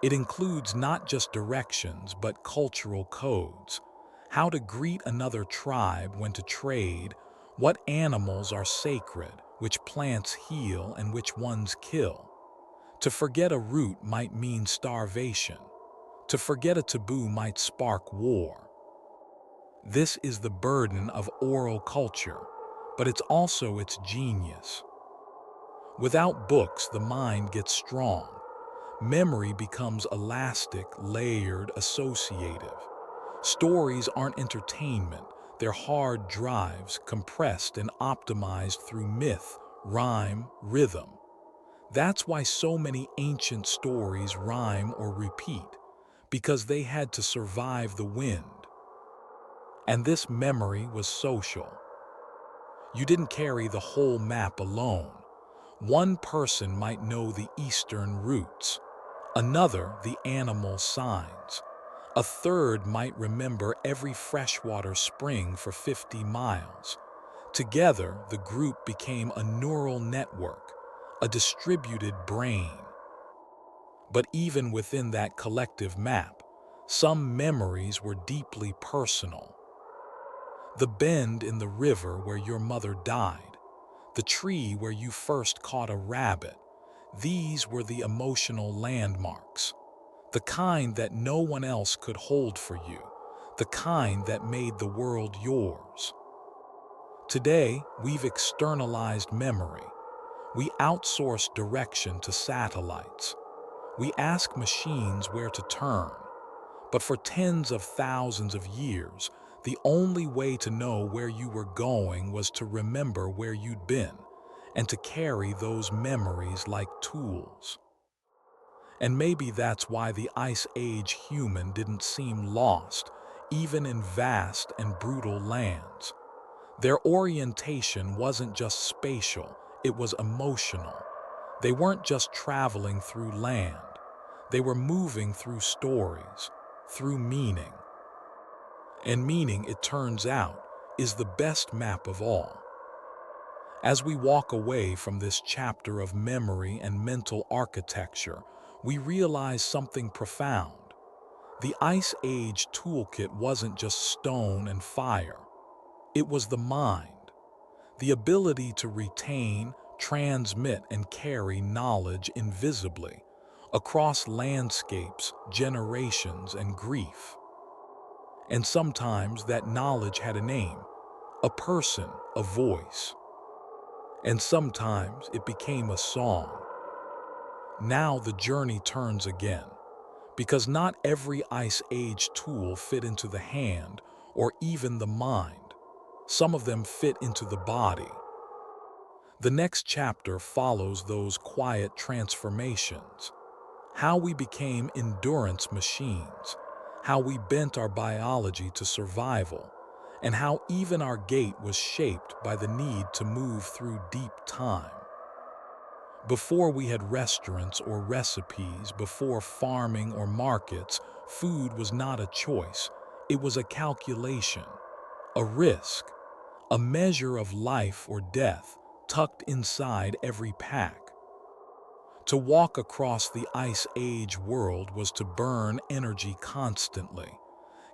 It includes not just directions, but cultural codes. How to greet another tribe, when to trade, what animals are sacred, which plants heal and which ones kill. To forget a route might mean starvation. To forget a taboo might spark war. This is the burden of oral culture, but it's also its genius. Without books, the mind gets strong. Memory becomes elastic, layered, associative. Stories aren't entertainment, they're hard drives, compressed and optimized through myth, rhyme, rhythm. That's why so many ancient stories rhyme or repeat, because they had to survive the wind. And this memory was social. You didn't carry the whole map alone. One person might know the eastern routes, another the animal signs. A third might remember every freshwater spring for 50 miles. Together, the group became a neural network, a distributed brain. But even within that collective map, some memories were deeply personal. The bend in the river where your mother died, the tree where you first caught a rabbit, these were the emotional landmarks. The kind that no one else could hold for you, the kind that made the world yours. Today, we've externalized memory. We outsource direction to satellites. We ask machines where to turn. But for tens of thousands of years, the only way to know where you were going was to remember where you'd been, and to carry those memories like tools. And maybe that's why the Ice Age human didn't seem lost, even in vast and brutal lands. Their orientation wasn't just spatial, it was emotional. They weren't just traveling through land, they were moving through stories, through meaning. And meaning, it turns out, is the best map of all. As we walk away from this chapter of memory and mental architecture, we realize something profound. The Ice Age toolkit wasn't just stone and fire. It was the mind, the ability to retain, transmit, and carry knowledge invisibly across landscapes, generations, and grief. And sometimes that knowledge had a name, a person, a voice. and sometimes it became a song. Now the journey turns again, because not every Ice Age tool fit into the hand or even the mind. Some of them fit into the body. The next chapter follows those quiet transformations. How we became endurance machines, how we bent our biology to survival, and how even our gait was shaped by the need to move through deep time. Before we had restaurants or recipes, before farming or markets, food was not a choice. It was a calculation, a risk, a measure of life or death tucked inside every pack. To walk across the Ice Age world was to burn energy constantly.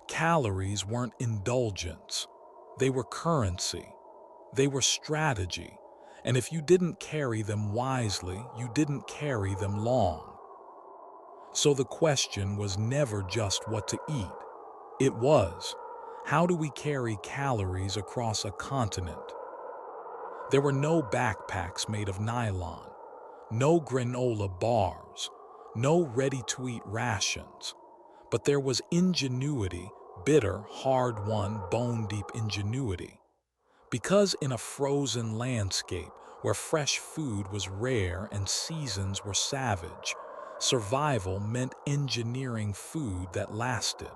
Calories weren't indulgence. They were currency. They were strategy. And if you didn't carry them wisely, you didn't carry them long. So the question was never just what to eat. It was, how do we carry calories across a continent? There were no backpacks made of nylon, no granola bars, no ready-to-eat rations. But there was ingenuity, bitter, hard-won, bone-deep ingenuity. Because in a frozen landscape where fresh food was rare and seasons were savage, survival meant engineering food that lasted.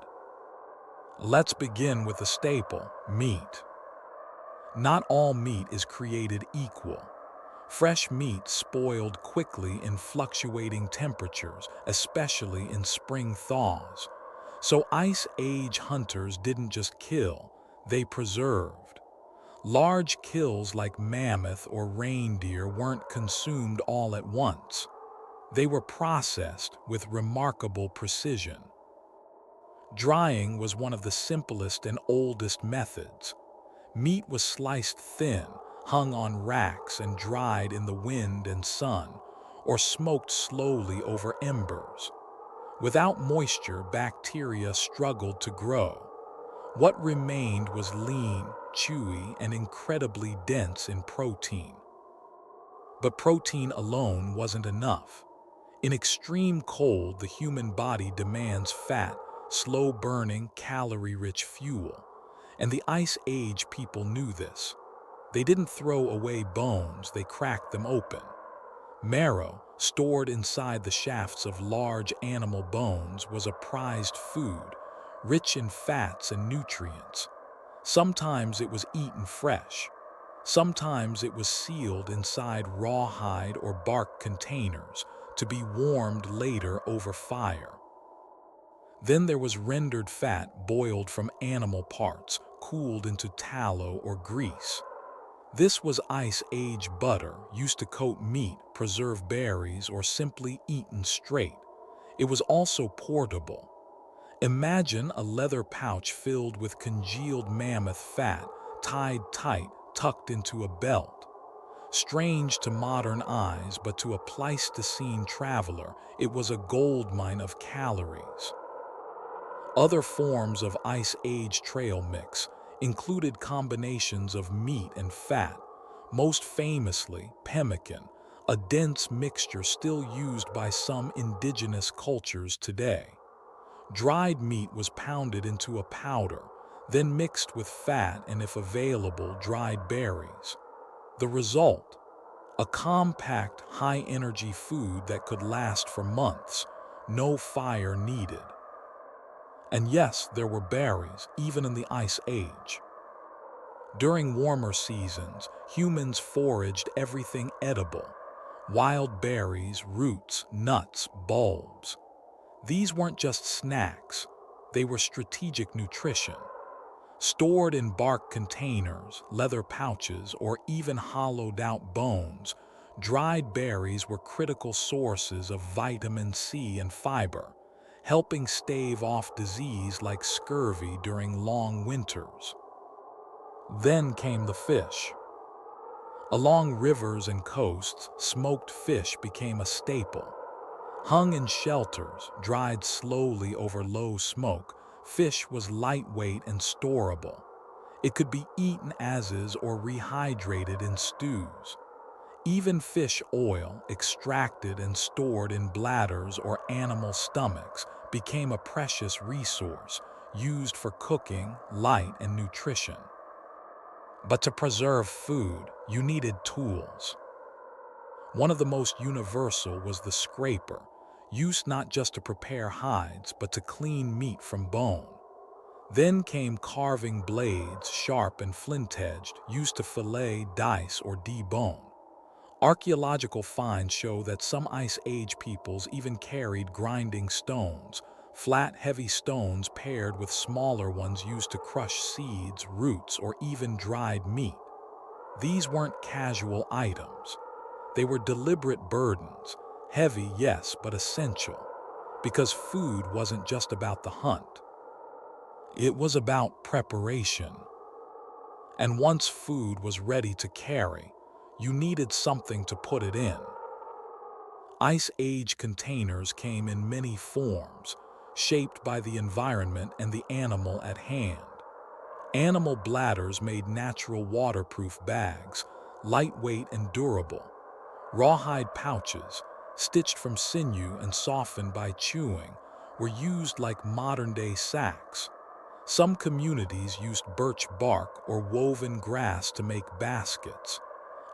Let's begin with a staple, meat. Not all meat is created equal. Fresh meat spoiled quickly in fluctuating temperatures, especially in spring thaws. So Ice Age hunters didn't just kill, they preserved. Large kills like mammoth or reindeer weren't consumed all at once. They were processed with remarkable precision. Drying was one of the simplest and oldest methods. Meat was sliced thin, hung on racks and dried in the wind and sun, or smoked slowly over embers. Without moisture, bacteria struggled to grow. What remained was lean, chewy, and incredibly dense in protein. But protein alone wasn't enough. In extreme cold, the human body demands fat, slow-burning, calorie-rich fuel. And the Ice Age people knew this. They didn't throw away bones, they cracked them open. Marrow, stored inside the shafts of large animal bones, was a prized food, rich in fats and nutrients. Sometimes it was eaten fresh. Sometimes it was sealed inside rawhide or bark containers to be warmed later over fire. Then there was rendered fat boiled from animal parts, cooled into tallow or grease. This was Ice Age butter, used to coat meat, preserve berries, or simply eaten straight. It was also portable. Imagine a leather pouch filled with congealed mammoth fat, tied tight, tucked into a belt. Strange to modern eyes, but to a Pleistocene traveler, it was a goldmine of calories. Other forms of Ice Age trail mix included combinations of meat and fat, most famously pemmican, a dense mixture still used by some indigenous cultures today. Dried meat was pounded into a powder, then mixed with fat and, if available, dried berries. The result? A compact, high-energy food that could last for months, no fire needed. And yes, there were berries, even in the Ice Age. During warmer seasons, humans foraged everything edible: wild berries, roots, nuts, bulbs. These weren't just snacks, they were strategic nutrition. Stored in bark containers, leather pouches, or even hollowed-out bones, dried berries were critical sources of vitamin C and fiber, helping stave off disease like scurvy during long winters. Then came the fish. Along rivers and coasts, smoked fish became a staple. Hung in shelters, dried slowly over low smoke, fish was lightweight and storable. It could be eaten as is or rehydrated in stews. Even fish oil, extracted and stored in bladders or animal stomachs, became a precious resource used for cooking, light, and nutrition. But to preserve food, you needed tools. One of the most universal was the scraper, used not just to prepare hides, but to clean meat from bone. Then came carving blades, sharp and flint-edged, used to fillet, dice, or debone. Archaeological finds show that some Ice Age peoples even carried grinding stones, flat, heavy stones paired with smaller ones used to crush seeds, roots, or even dried meat. These weren't casual items. They were deliberate burdens, heavy, yes, but essential, because food wasn't just about the hunt. It was about preparation. And once food was ready to carry, you needed something to put it in. Ice Age containers came in many forms, shaped by the environment and the animal at hand. Animal bladders made natural waterproof bags, lightweight and durable. Rawhide pouches, stitched from sinew and softened by chewing, were used like modern-day sacks. Some communities used birch bark or woven grass to make baskets.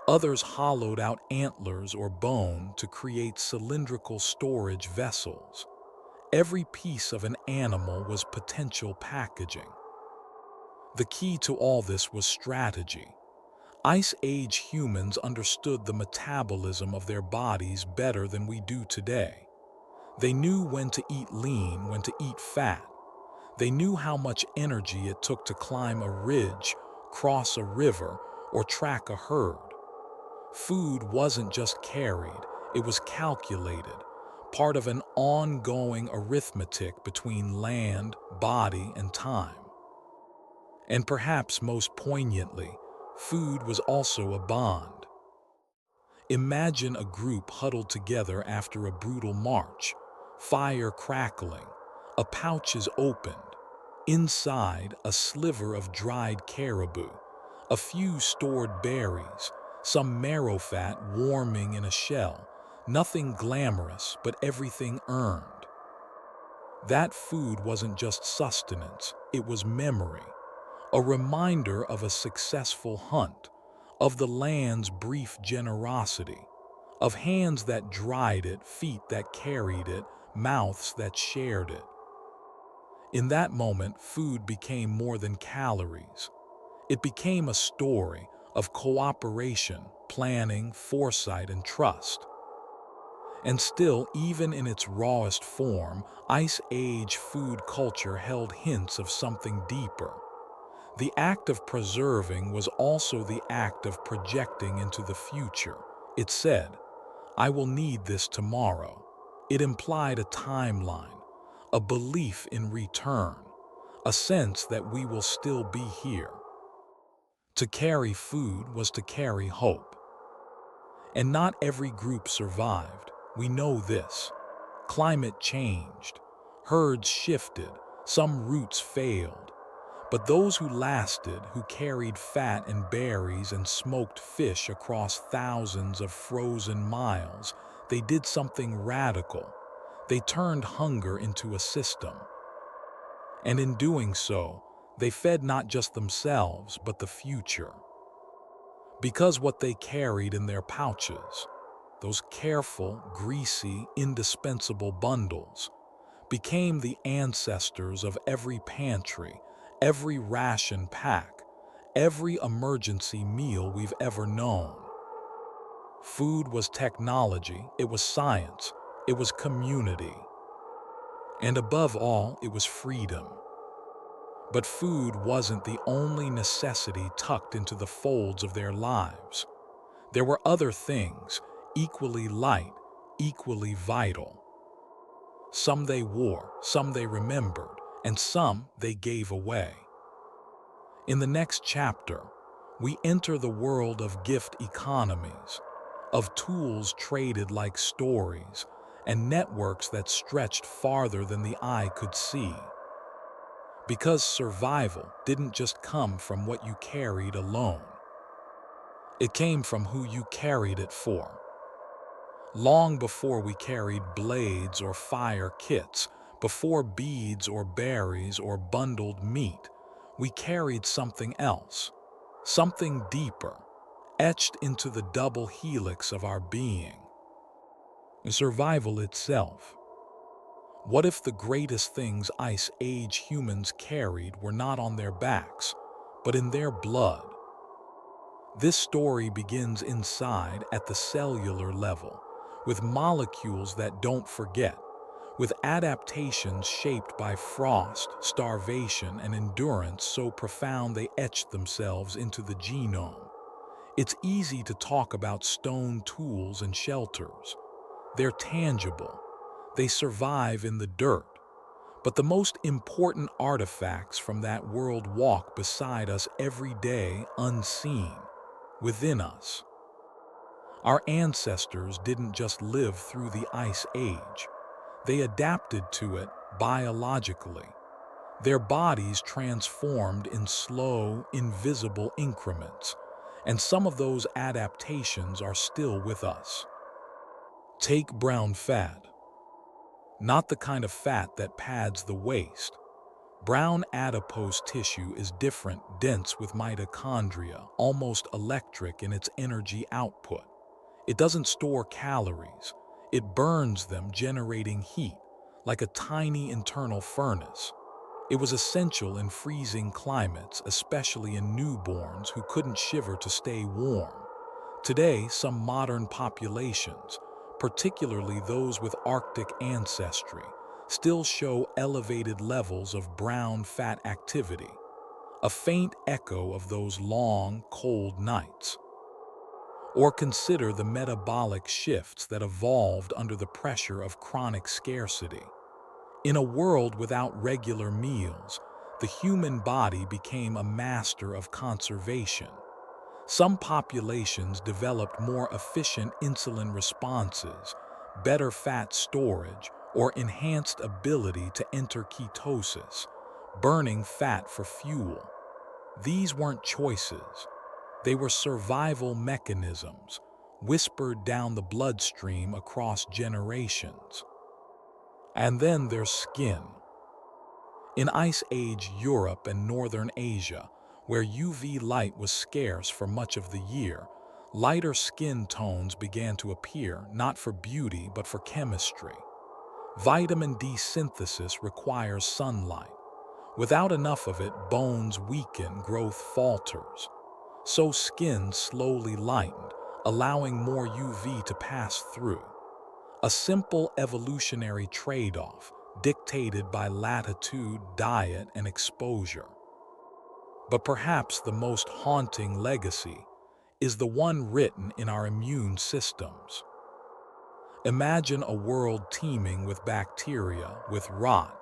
Others hollowed out antlers or bone to create cylindrical storage vessels. Every piece of an animal was potential packaging. The key to all this was strategy. Ice Age humans understood the metabolism of their bodies better than we do today. They knew when to eat lean, when to eat fat. They knew how much energy it took to climb a ridge, cross a river, or track a herd. Food wasn't just carried, it was calculated, part of an ongoing arithmetic between land, body, and time. And perhaps most poignantly, food was also a bond. Imagine a group huddled together after a brutal march, fire crackling, a pouch is opened. Inside, a sliver of dried caribou, a few stored berries, some marrow fat warming in a shell, nothing glamorous, but everything earned. That food wasn't just sustenance, it was memory, a reminder of a successful hunt, of the land's brief generosity, of hands that dried it, feet that carried it, mouths that shared it. In that moment, food became more than calories. It became a story of cooperation, planning, foresight, and trust. And still, even in its rawest form, Ice Age food culture held hints of something deeper. The act of preserving was also the act of projecting into the future. It said, "I will need this tomorrow." It implied a timeline, a belief in return, a sense that we will still be here. To carry food was to carry hope. And not every group survived. We know this. Climate changed. Herds shifted. Some routes failed. But those who lasted, who carried fat and berries and smoked fish across thousands of frozen miles, they did something radical. They turned hunger into a system. And in doing so, they fed not just themselves, but the future. Because what they carried in their pouches, those careful, greasy, indispensable bundles, became the ancestors of every pantry, every ration pack, every emergency meal we've ever known. Food was technology, it was science, it was community. And above all, it was freedom. But food wasn't the only necessity tucked into the folds of their lives. There were other things, equally light, equally vital. Some they wore, some they remembered, and some they gave away. In the next chapter, we enter the world of gift economies, of tools traded like stories, and networks that stretched farther than the eye could see. Because survival didn't just come from what you carried alone. It came from who you carried it for. Long before we carried blades or fire kits, before beads or berries or bundled meat, we carried something else, something deeper, etched into the double helix of our being. Survival itself. What if the greatest things Ice Age humans carried were not on their backs, but in their blood? This story begins inside at the cellular level, with molecules that don't forget, with adaptations shaped by frost, starvation, and endurance so profound they etched themselves into the genome. It's easy to talk about stone tools and shelters. They're tangible. They survive in the dirt. But the most important artifacts from that world walk beside us every day unseen, within us. Our ancestors didn't just live through the Ice Age. They adapted to it biologically. Their bodies transformed in slow, invisible increments, and some of those adaptations are still with us. Take brown fat. Not the kind of fat that pads the waist. Brown adipose tissue is different, dense with mitochondria, almost electric in its energy output. It doesn't store calories. It burns them, generating heat, like a tiny internal furnace. It was essential in freezing climates, especially in newborns who couldn't shiver to stay warm. Today, some modern populations, particularly those with Arctic ancestry, still show elevated levels of brown fat activity, a faint echo of those long, cold nights. Or consider the metabolic shifts that evolved under the pressure of chronic scarcity. In a world without regular meals, the human body became a master of conservation. Some populations developed more efficient insulin responses, better fat storage, or enhanced ability to enter ketosis, burning fat for fuel. These weren't choices. They were survival mechanisms, whispered down the bloodstream across generations. And then there's skin. In Ice Age Europe and Northern Asia, where UV light was scarce for much of the year, lighter skin tones began to appear, not for beauty but for chemistry. Vitamin D synthesis requires sunlight. Without enough of it, bones weaken, growth falters. So skin slowly lightened, allowing more UV to pass through. A simple evolutionary trade-off, dictated by latitude, diet, and exposure. But perhaps the most haunting legacy is the one written in our immune systems. Imagine a world teeming with bacteria, with rot,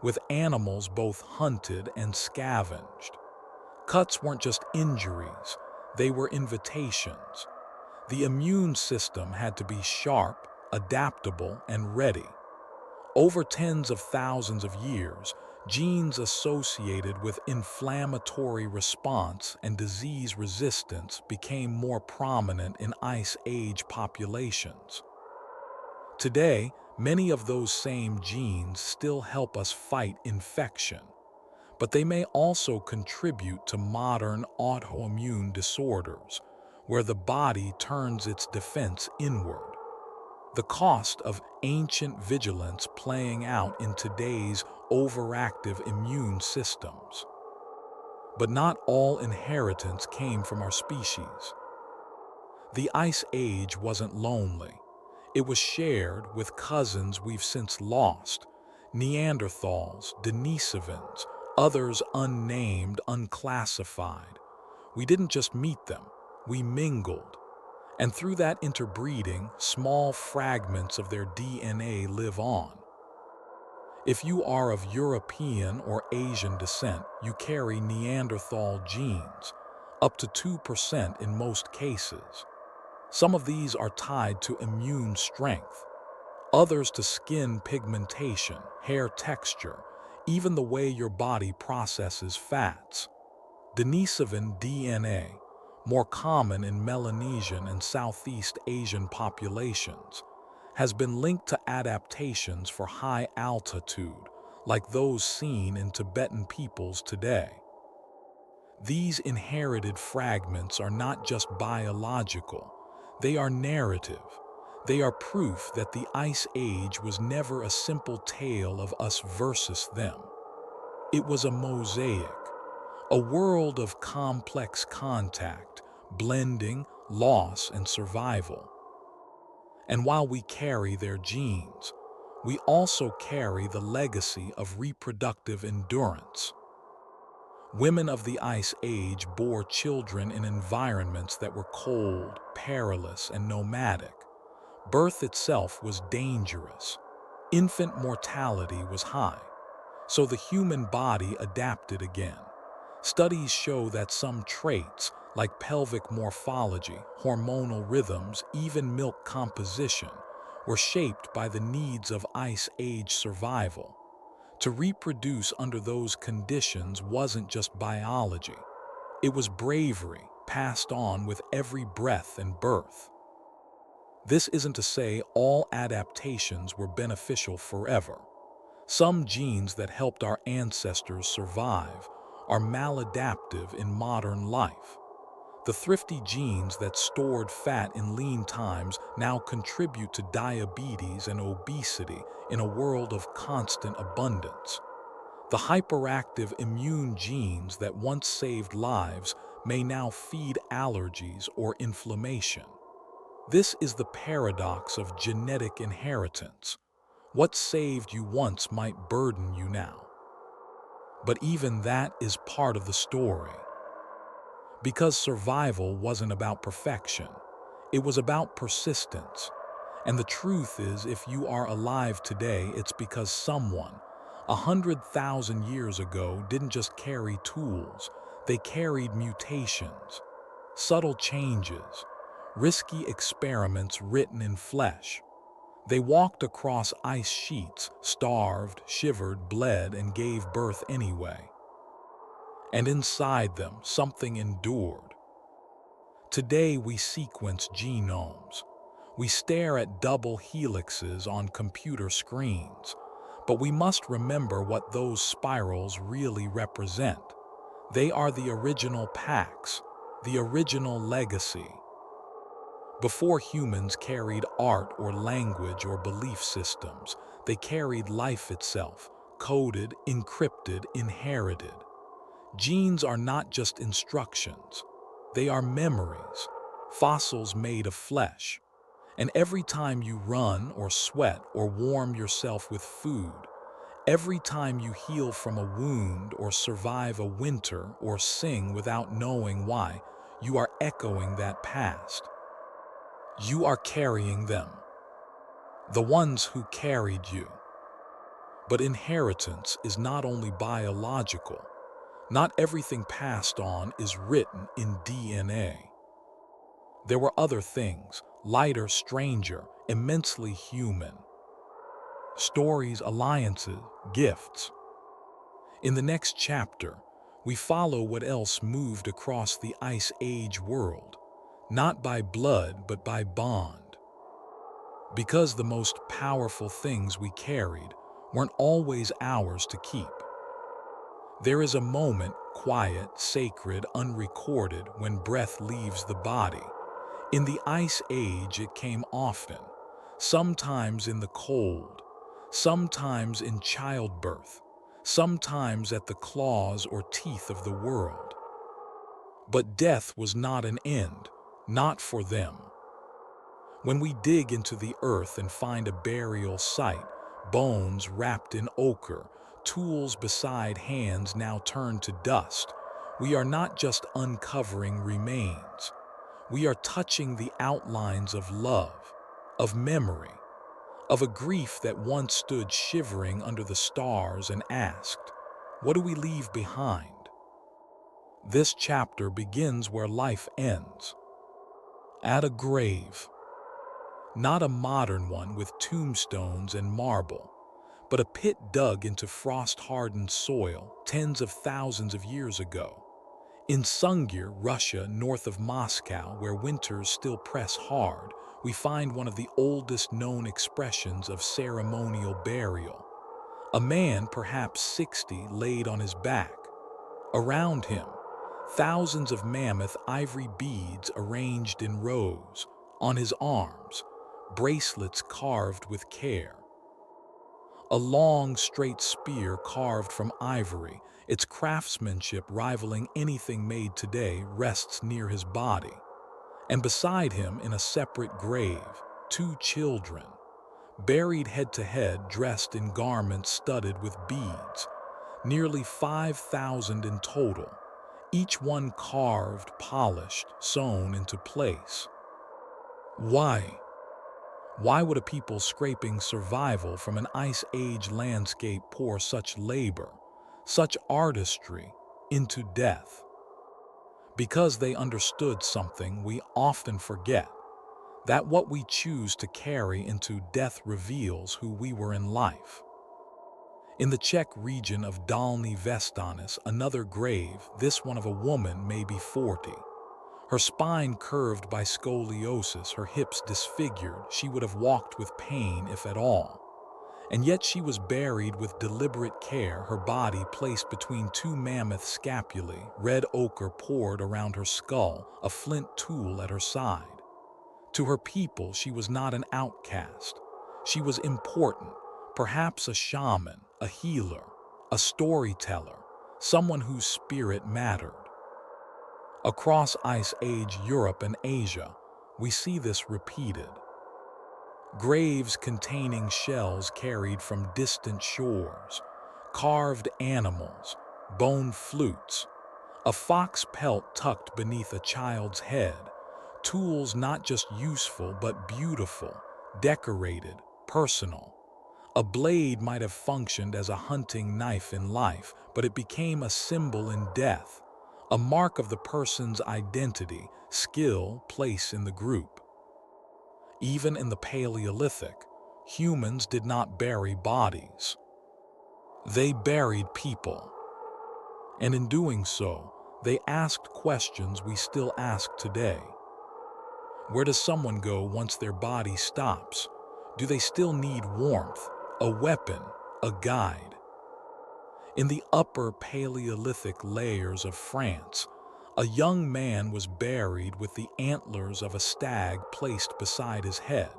with animals both hunted and scavenged. Cuts weren't just injuries, they were invitations. The immune system had to be sharp, adaptable, and ready. Over tens of thousands of years, genes associated with inflammatory response and disease resistance became more prominent in Ice Age populations. Today, many of those same genes still help us fight infection, but they may also contribute to modern autoimmune disorders, where the body turns its defense inward. The cost of ancient vigilance playing out in today's overactive immune systems. But not all inheritance came from our species. The Ice Age wasn't lonely. It was shared with cousins we've since lost, Neanderthals, Denisovans, others unnamed, unclassified. We didn't just meet them, we mingled. And through that interbreeding, small fragments of their DNA live on. If you are of European or Asian descent, you carry Neanderthal genes, up to 2% in most cases. Some of these are tied to immune strength, others to skin pigmentation, hair texture, even the way your body processes fats. Denisovan DNA, more common in Melanesian and Southeast Asian populations, has been linked to adaptations for high altitude, like those seen in Tibetan peoples today. These inherited fragments are not just biological, they are narrative. They are proof that the Ice Age was never a simple tale of us versus them. It was a mosaic, a world of complex contact, blending, loss, and survival. And while we carry their genes, we also carry the legacy of reproductive endurance. Women of the Ice Age bore children in environments that were cold, perilous, and nomadic. Birth itself was dangerous. Infant mortality was high, so the human body adapted again. Studies show that some traits, like pelvic morphology, hormonal rhythms, even milk composition, were shaped by the needs of Ice Age survival. To reproduce under those conditions wasn't just biology. It was bravery passed on with every breath and birth. This isn't to say all adaptations were beneficial forever. Some genes that helped our ancestors survive are maladaptive in modern life. The thrifty genes that stored fat in lean times now contribute to diabetes and obesity in a world of constant abundance. The hyperactive immune genes that once saved lives may now feed allergies or inflammation. This is the paradox of genetic inheritance. What saved you once might burden you now. But even that is part of the story. Because survival wasn't about perfection, it was about persistence. And the truth is, if you are alive today, it's because someone, 100,000 years ago, didn't just carry tools, they carried mutations, subtle changes, risky experiments written in flesh. They walked across ice sheets, starved, shivered, bled, and gave birth anyway. And inside them, something endured. Today we sequence genomes. We stare at double helixes on computer screens. But we must remember what those spirals really represent. They are the original packs, the original legacy. Before humans carried art or language or belief systems, they carried life itself, coded, encrypted, inherited. Genes are not just instructions. They are memories, fossils made of flesh. And every time you run or sweat or warm yourself with food, every time you heal from a wound or survive a winter or sing without knowing why, you are echoing that past. You are carrying them, the ones who carried you. But inheritance is not only biological. Not everything passed on is written in DNA. There were other things, lighter, stranger, immensely human. Stories, alliances, gifts. In the next chapter, we follow what else moved across the Ice Age world, not by blood but by bond. Because the most powerful things we carried weren't always ours to keep. There is a moment, quiet, sacred, unrecorded, when breath leaves the body. In the Ice Age it came often, sometimes in the cold, sometimes in childbirth, sometimes at the claws or teeth of the world. But death was not an end, not for them. When we dig into the earth and find a burial site, bones wrapped in ochre, tools beside hands now turned to dust, we are not just uncovering remains. We are touching the outlines of love, of memory, of a grief that once stood shivering under the stars and asked, "What do we leave behind?" This chapter begins where life ends, at a grave. Not a modern one with tombstones and marble, but a pit dug into frost-hardened soil tens of thousands of years ago. In Sungir, Russia, north of Moscow, where winters still press hard, we find one of the oldest known expressions of ceremonial burial. A man, perhaps 60, laid on his back. Around him, thousands of mammoth ivory beads arranged in rows. On his arms, bracelets carved with care. A long, straight spear carved from ivory, its craftsmanship rivaling anything made today, rests near his body. And beside him, in a separate grave, two children, buried head to head, dressed in garments studded with beads, nearly 5,000 in total, each one carved, polished, sewn into place. Why? Why would a people scraping survival from an Ice Age landscape pour such labor, such artistry, into death? Because they understood something we often forget, that what we choose to carry into death reveals who we were in life. In the Czech region of Dolní Věstonice, another grave, this one of a woman, maybe 40. Her spine curved by scoliosis, her hips disfigured, she would have walked with pain if at all. And yet she was buried with deliberate care, her body placed between two mammoth scapulae, red ochre poured around her skull, a flint tool at her side. To her people, she was not an outcast. She was important, perhaps a shaman, a healer, a storyteller, someone whose spirit mattered. Across Ice Age Europe and Asia, we see this repeated. Graves containing shells carried from distant shores, carved animals, bone flutes, a fox pelt tucked beneath a child's head, tools not just useful but beautiful, decorated, personal. A blade might have functioned as a hunting knife in life, but it became a symbol in death, a mark of the person's identity, skill, place in the group. Even in the Paleolithic, humans did not bury bodies. They buried people. And in doing so, they asked questions we still ask today. Where does someone go once their body stops? Do they still need warmth, a weapon, a guide? In the upper Paleolithic layers of France, a young man was buried with the antlers of a stag placed beside his head.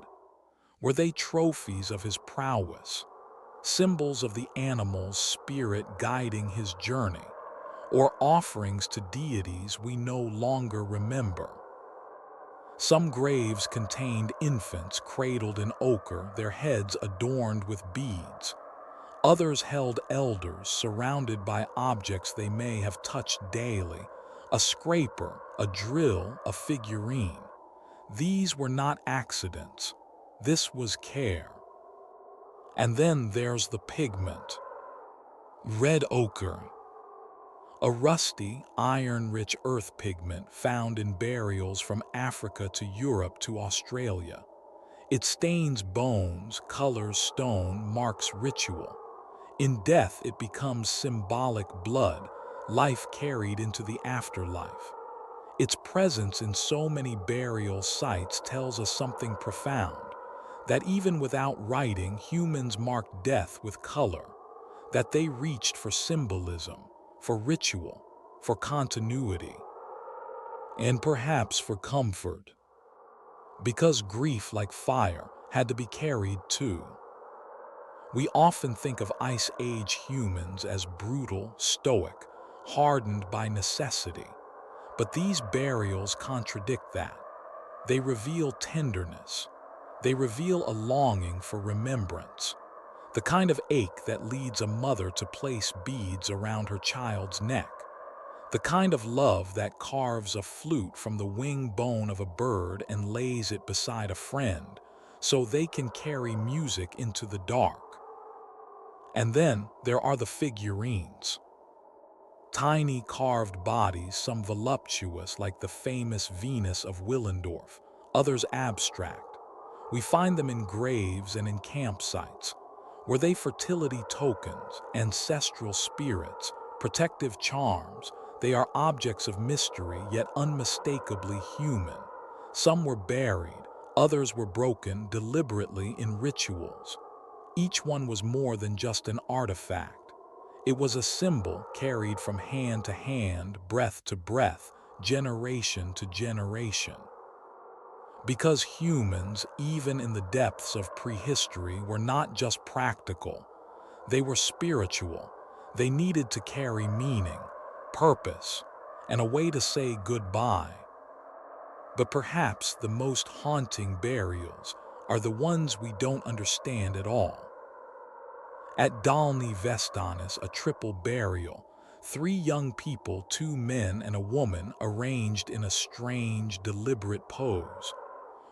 Were they trophies of his prowess, symbols of the animal's spirit guiding his journey, or offerings to deities we no longer remember? Some graves contained infants cradled in ochre, their heads adorned with beads. Others held elders surrounded by objects they may have touched daily, a scraper, a drill, a figurine. These were not accidents. This was care. And then there's the pigment. Red ochre. A rusty, iron-rich earth pigment found in burials from Africa to Europe to Australia. It stains bones, colors stone, marks ritual. In death, it becomes symbolic blood, life carried into the afterlife. Its presence in so many burial sites tells us something profound, that even without writing, humans marked death with color, that they reached for symbolism, for ritual, for continuity, and perhaps for comfort. Because grief, like fire, had to be carried too. We often think of Ice Age humans as brutal, stoic, hardened by necessity. But these burials contradict that. They reveal tenderness. They reveal a longing for remembrance. The kind of ache that leads a mother to place beads around her child's neck. The kind of love that carves a flute from the wing bone of a bird and lays it beside a friend, so they can carry music into the dark. And then there are the figurines. Tiny carved bodies, some voluptuous like the famous Venus of Willendorf, others abstract. We find them in graves and in campsites. Were they fertility tokens, ancestral spirits, protective charms, They are objects of mystery, yet unmistakably human. Some were buried, others were broken deliberately in rituals. Each one was more than just an artifact. It was a symbol carried from hand to hand, breath to breath, generation to generation. Because humans, even in the depths of prehistory, were not just practical, they were spiritual. They needed to carry meaning, purpose, and a way to say goodbye. But perhaps the most haunting burials are the ones we don't understand at all. At Dolny Vestanis, a triple burial, 3 young people, 2 men and a woman, arranged in a strange, deliberate pose.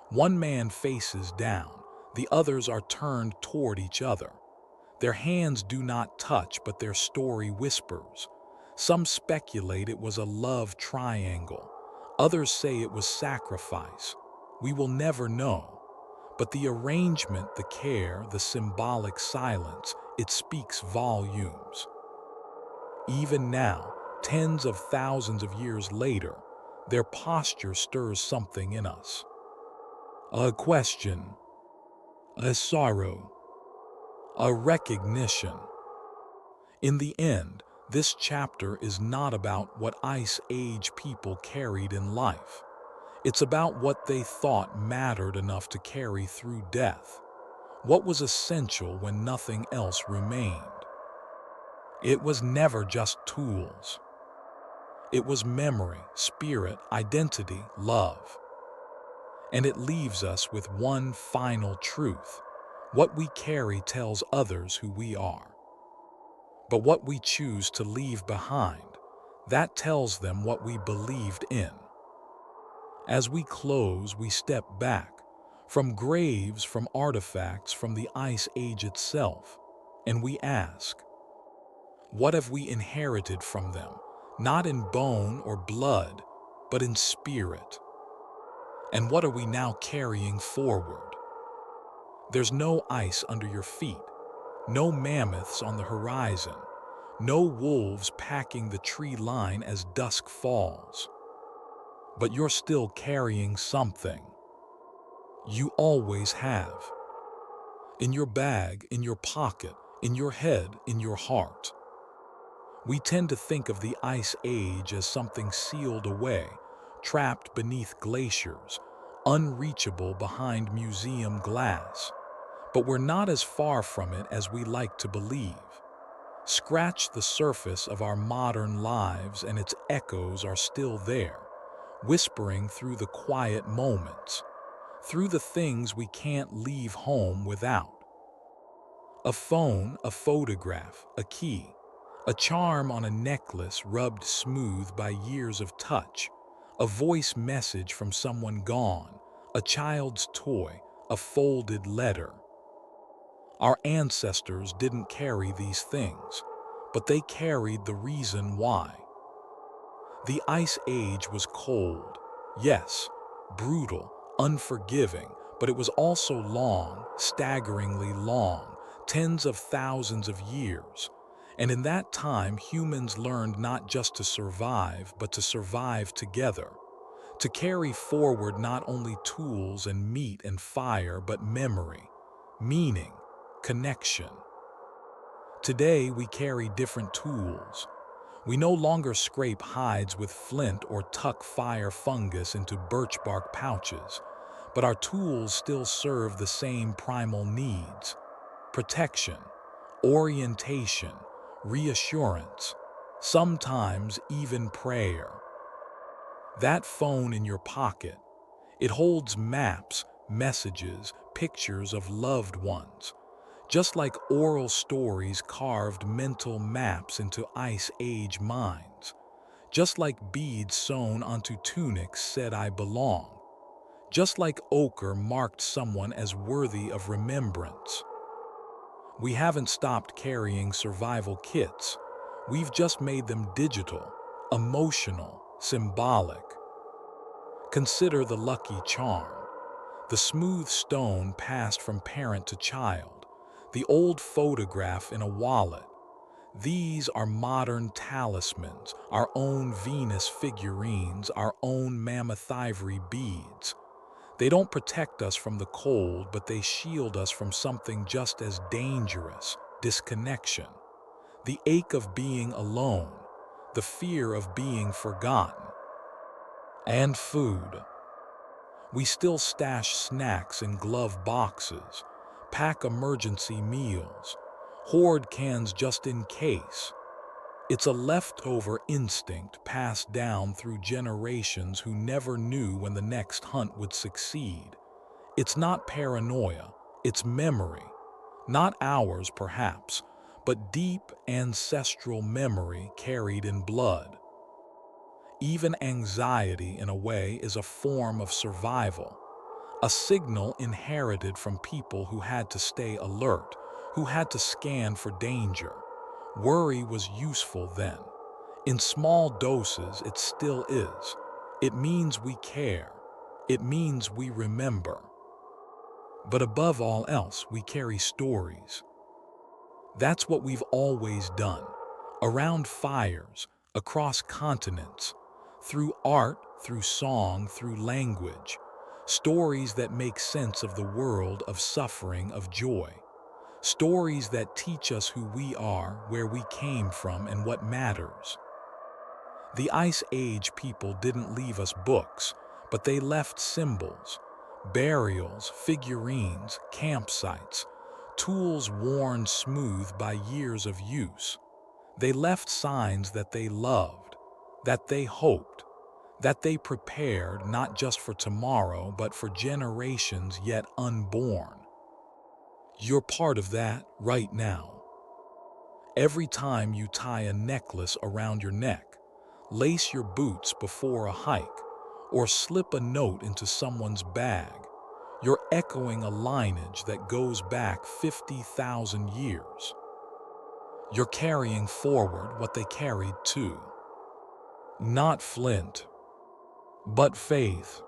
One man faces down, the others are turned toward each other. Their hands do not touch, but their story whispers. Some speculate it was a love triangle. Others say it was sacrifice. We will never know. But the arrangement, the care, the symbolic silence, it speaks volumes. Even now, tens of thousands of years later, their posture stirs something in us. A question, a sorrow, a recognition. In the end, this chapter is not about what Ice Age people carried in life. It's about what they thought mattered enough to carry through death. What was essential when nothing else remained? It was never just tools. It was memory, spirit, identity, love. And it leaves us with one final truth. What we carry tells others who we are. But what we choose to leave behind, that tells them what we believed in. As we close, we step back, from graves, from artifacts, from the Ice Age itself, and we ask, what have we inherited from them, not in bone or blood, but in spirit? And what are we now carrying forward? There's no ice under your feet, no mammoths on the horizon, no wolves packing the tree line as dusk falls. But you're still carrying something. You always have. In your bag, in your pocket, in your head, in your heart. We tend to think of the Ice Age as something sealed away, trapped beneath glaciers, unreachable behind museum glass. But we're not as far from it as we like to believe. Scratch the surface of our modern lives and its echoes are still there, whispering through the quiet moments, through the things we can't leave home without. A phone, a photograph, a key, a charm on a necklace rubbed smooth by years of touch, a voice message from someone gone, a child's toy, a folded letter. Our ancestors didn't carry these things, but they carried the reason why. The Ice Age was cold, yes, brutal, unforgiving, but it was also long, staggeringly long, tens of thousands of years. And in that time, humans learned not just to survive, but to survive together, to carry forward not only tools and meat and fire, but memory, meaning, connection. Today, we carry different tools. We no longer scrape hides with flint or tuck fire fungus into birch bark pouches, but our tools still serve the same primal needs: protection, orientation, reassurance, sometimes even prayer. That phone in your pocket, it holds maps, messages, pictures of loved ones. Just like oral stories carved mental maps into Ice Age minds. Just like beads sewn onto tunics said I belong. Just like ochre marked someone as worthy of remembrance. We haven't stopped carrying survival kits. We've just made them digital, emotional, symbolic. Consider the lucky charm. The smooth stone passed from parent to child. The old photograph in a wallet. These are modern talismans, our own Venus figurines, our own mammoth ivory beads. They don't protect us from the cold, but they shield us from something just as dangerous: disconnection. The ache of being alone, the fear of being forgotten. And food. We still stash snacks in glove boxes, pack emergency meals, hoard cans just in case. It's a leftover instinct passed down through generations who never knew when the next hunt would succeed. It's not paranoia, it's memory. Not ours, perhaps, but deep ancestral memory carried in blood. Even anxiety, in a way, is a form of survival, a signal inherited from people who had to stay alert, who had to scan for danger. Worry was useful then. In small doses, it still is. It means we care. It means we remember. But above all else, we carry stories. That's what we've always done. Around fires, across continents, through art, through song, through language. Stories that make sense of the world, of suffering, of joy. Stories that teach us who we are, where we came from, and what matters. The Ice Age people didn't leave us books, but they left symbols, burials, figurines, campsites, tools worn smooth by years of use. They left signs that they loved, that they hoped, that they prepared not just for tomorrow, but for generations yet unborn. You're part of that right now. Every time you tie a necklace around your neck, lace your boots before a hike, or slip a note into someone's bag, you're echoing a lineage that goes back 50,000 years. You're carrying forward what they carried too. Not flint, but faith.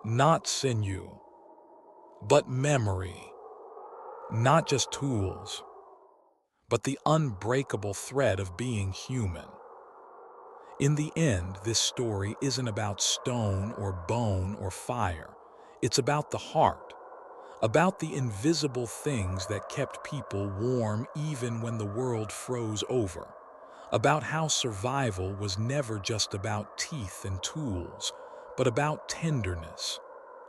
Not sinew, but memory. Not just tools, but the unbreakable thread of being human. In the end, this story isn't about stone or bone or fire. It's about the heart, about the invisible things that kept people warm even when the world froze over, about how survival was never just about teeth and tools, but about tenderness,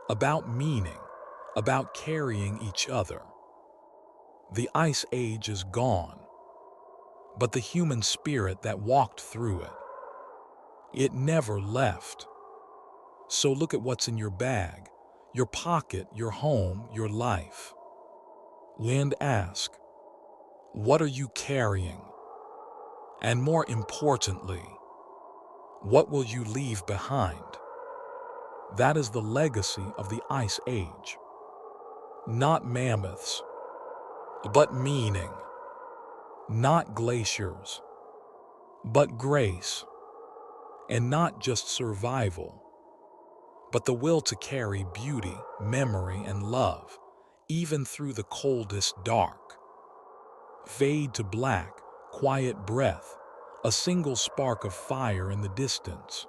about meaning, about carrying each other. The Ice Age is gone, but the human spirit that walked through it, it never left. So look at what's in your bag, your pocket, your home, your life. And ask, what are you carrying? And more importantly, what will you leave behind? That is the legacy of the Ice Age. Not mammoths, but meaning. Not glaciers, but grace. And not just survival, but the will to carry beauty, memory, and love, even through the coldest dark. Fade to black, quiet breath, a single spark of fire in the distance.